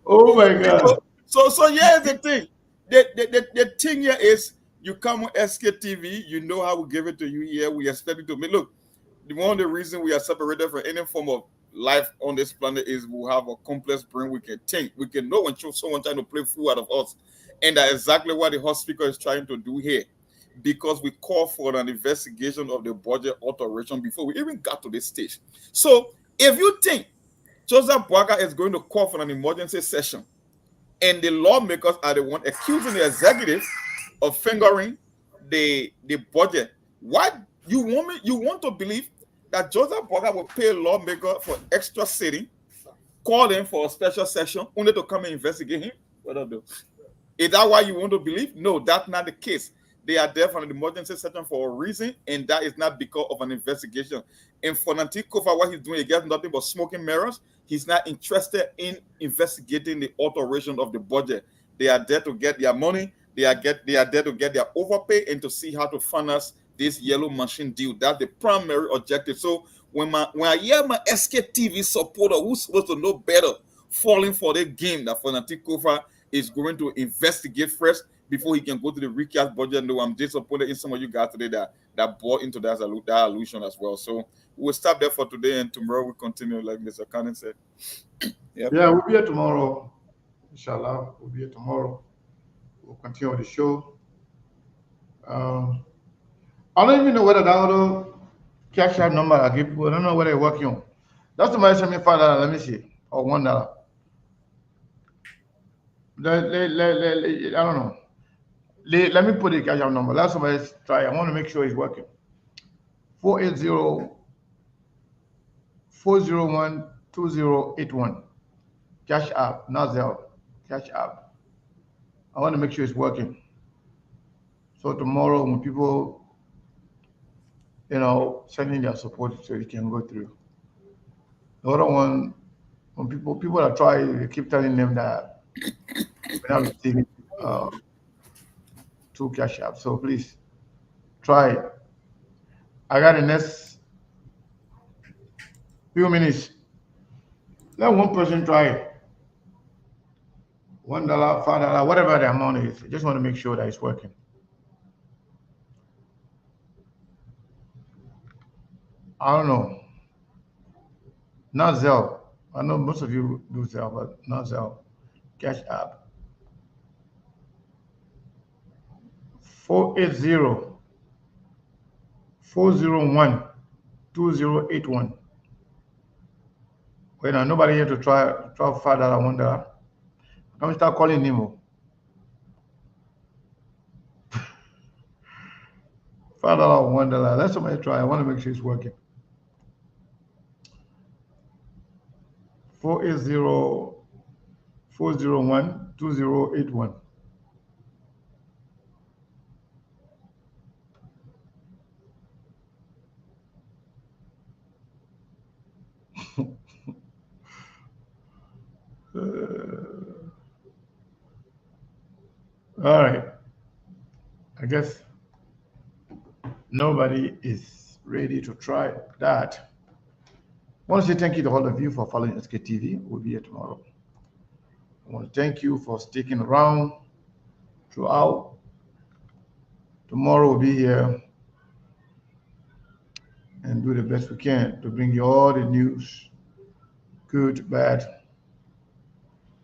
Oh my God. So here's the thing. The thing here is you come on SKTV, you know how we give it to you here. We expect it to me. Look, one of the reasons we are separated from any form of life on this planet is we have a complex brain. We can think. We can know when someone trying to play fool out of us. And that's exactly what the host speaker is trying to do here. Because we call for an investigation of the budget alteration before we even got to this stage. So if you think Joseph Boaga is going to call for an emergency session and the lawmakers are the one accusing the executive of fingering the budget, why you want to believe that Joseph Boaga will pay a lawmaker for extra sitting, call him for a special session only to come and investigate him? What do I do? Is that why you want to believe? No, that's not the case. They are there for an emergency session for a reason, and that is not because of an investigation. And for Nantikova, what he's doing, he gets nothing but smoking mirrors. He's not interested in investigating the alteration of the budget. They are there to get their money. They are there to get their overpay and to see how to fund us this yellow machine deal. That's the primary objective. So when I hear my SKTV supporter who's supposed to know better falling for the game that Fanatic Kofa is going to investigate first before he can go to the recast budget. No, I'm disappointed in some of you guys today that bought into that illusion as well. So we'll stop there for today, and tomorrow we'll continue, like Mr. Cannon said. Yep. Yeah, we'll be here tomorrow. Inshallah, we'll be here tomorrow. We'll continue with the show. I don't even know whether that other cash app number I give people, I don't know whether it's working on. That's the money send me $5, let me see, or $1. I don't know. Let me put the cash app number. Let somebody try. I want to make sure it's working. 480-401-2081. Cash app, not Zelle. Cash app. I want to make sure it's working. So tomorrow when people, sending their support so it can go through. The other one, when people that try, they keep telling them that we're not receiving 2 cash apps. So please try it. I got the next few minutes. Let one person try it. $1, $5, whatever the amount is. I just want to make sure that it's working. I don't know. Not Zelle. I know most of you do Zelle, but not Zelle. Cash app. 480-401-2081. Wait, now nobody here to try $5, $1. Come start calling Nemo. $5, $1. Let somebody try. I want to make sure it's working. 480-401-2081. All right. I guess nobody is ready to try that. I want to say thank you to all of you for following SKTV. We'll be here tomorrow. I want to thank you for sticking around throughout. Tomorrow we'll be here and do the best we can to bring you all the news, good, bad.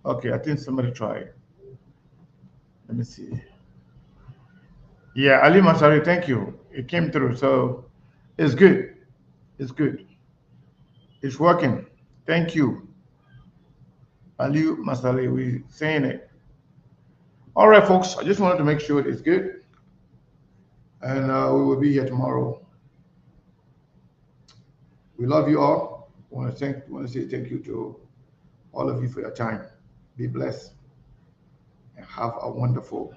Okay, I think somebody tried. Let me see. Yeah, Ali Masari, thank you. It came through, so it's good. It's good. It's working. Thank you. Ali Masari, we saying it. All right, folks, I just wanted to make sure it's good. And we will be here tomorrow. We love you all. I want to say thank you to all of you for your time. Be blessed and have a wonderful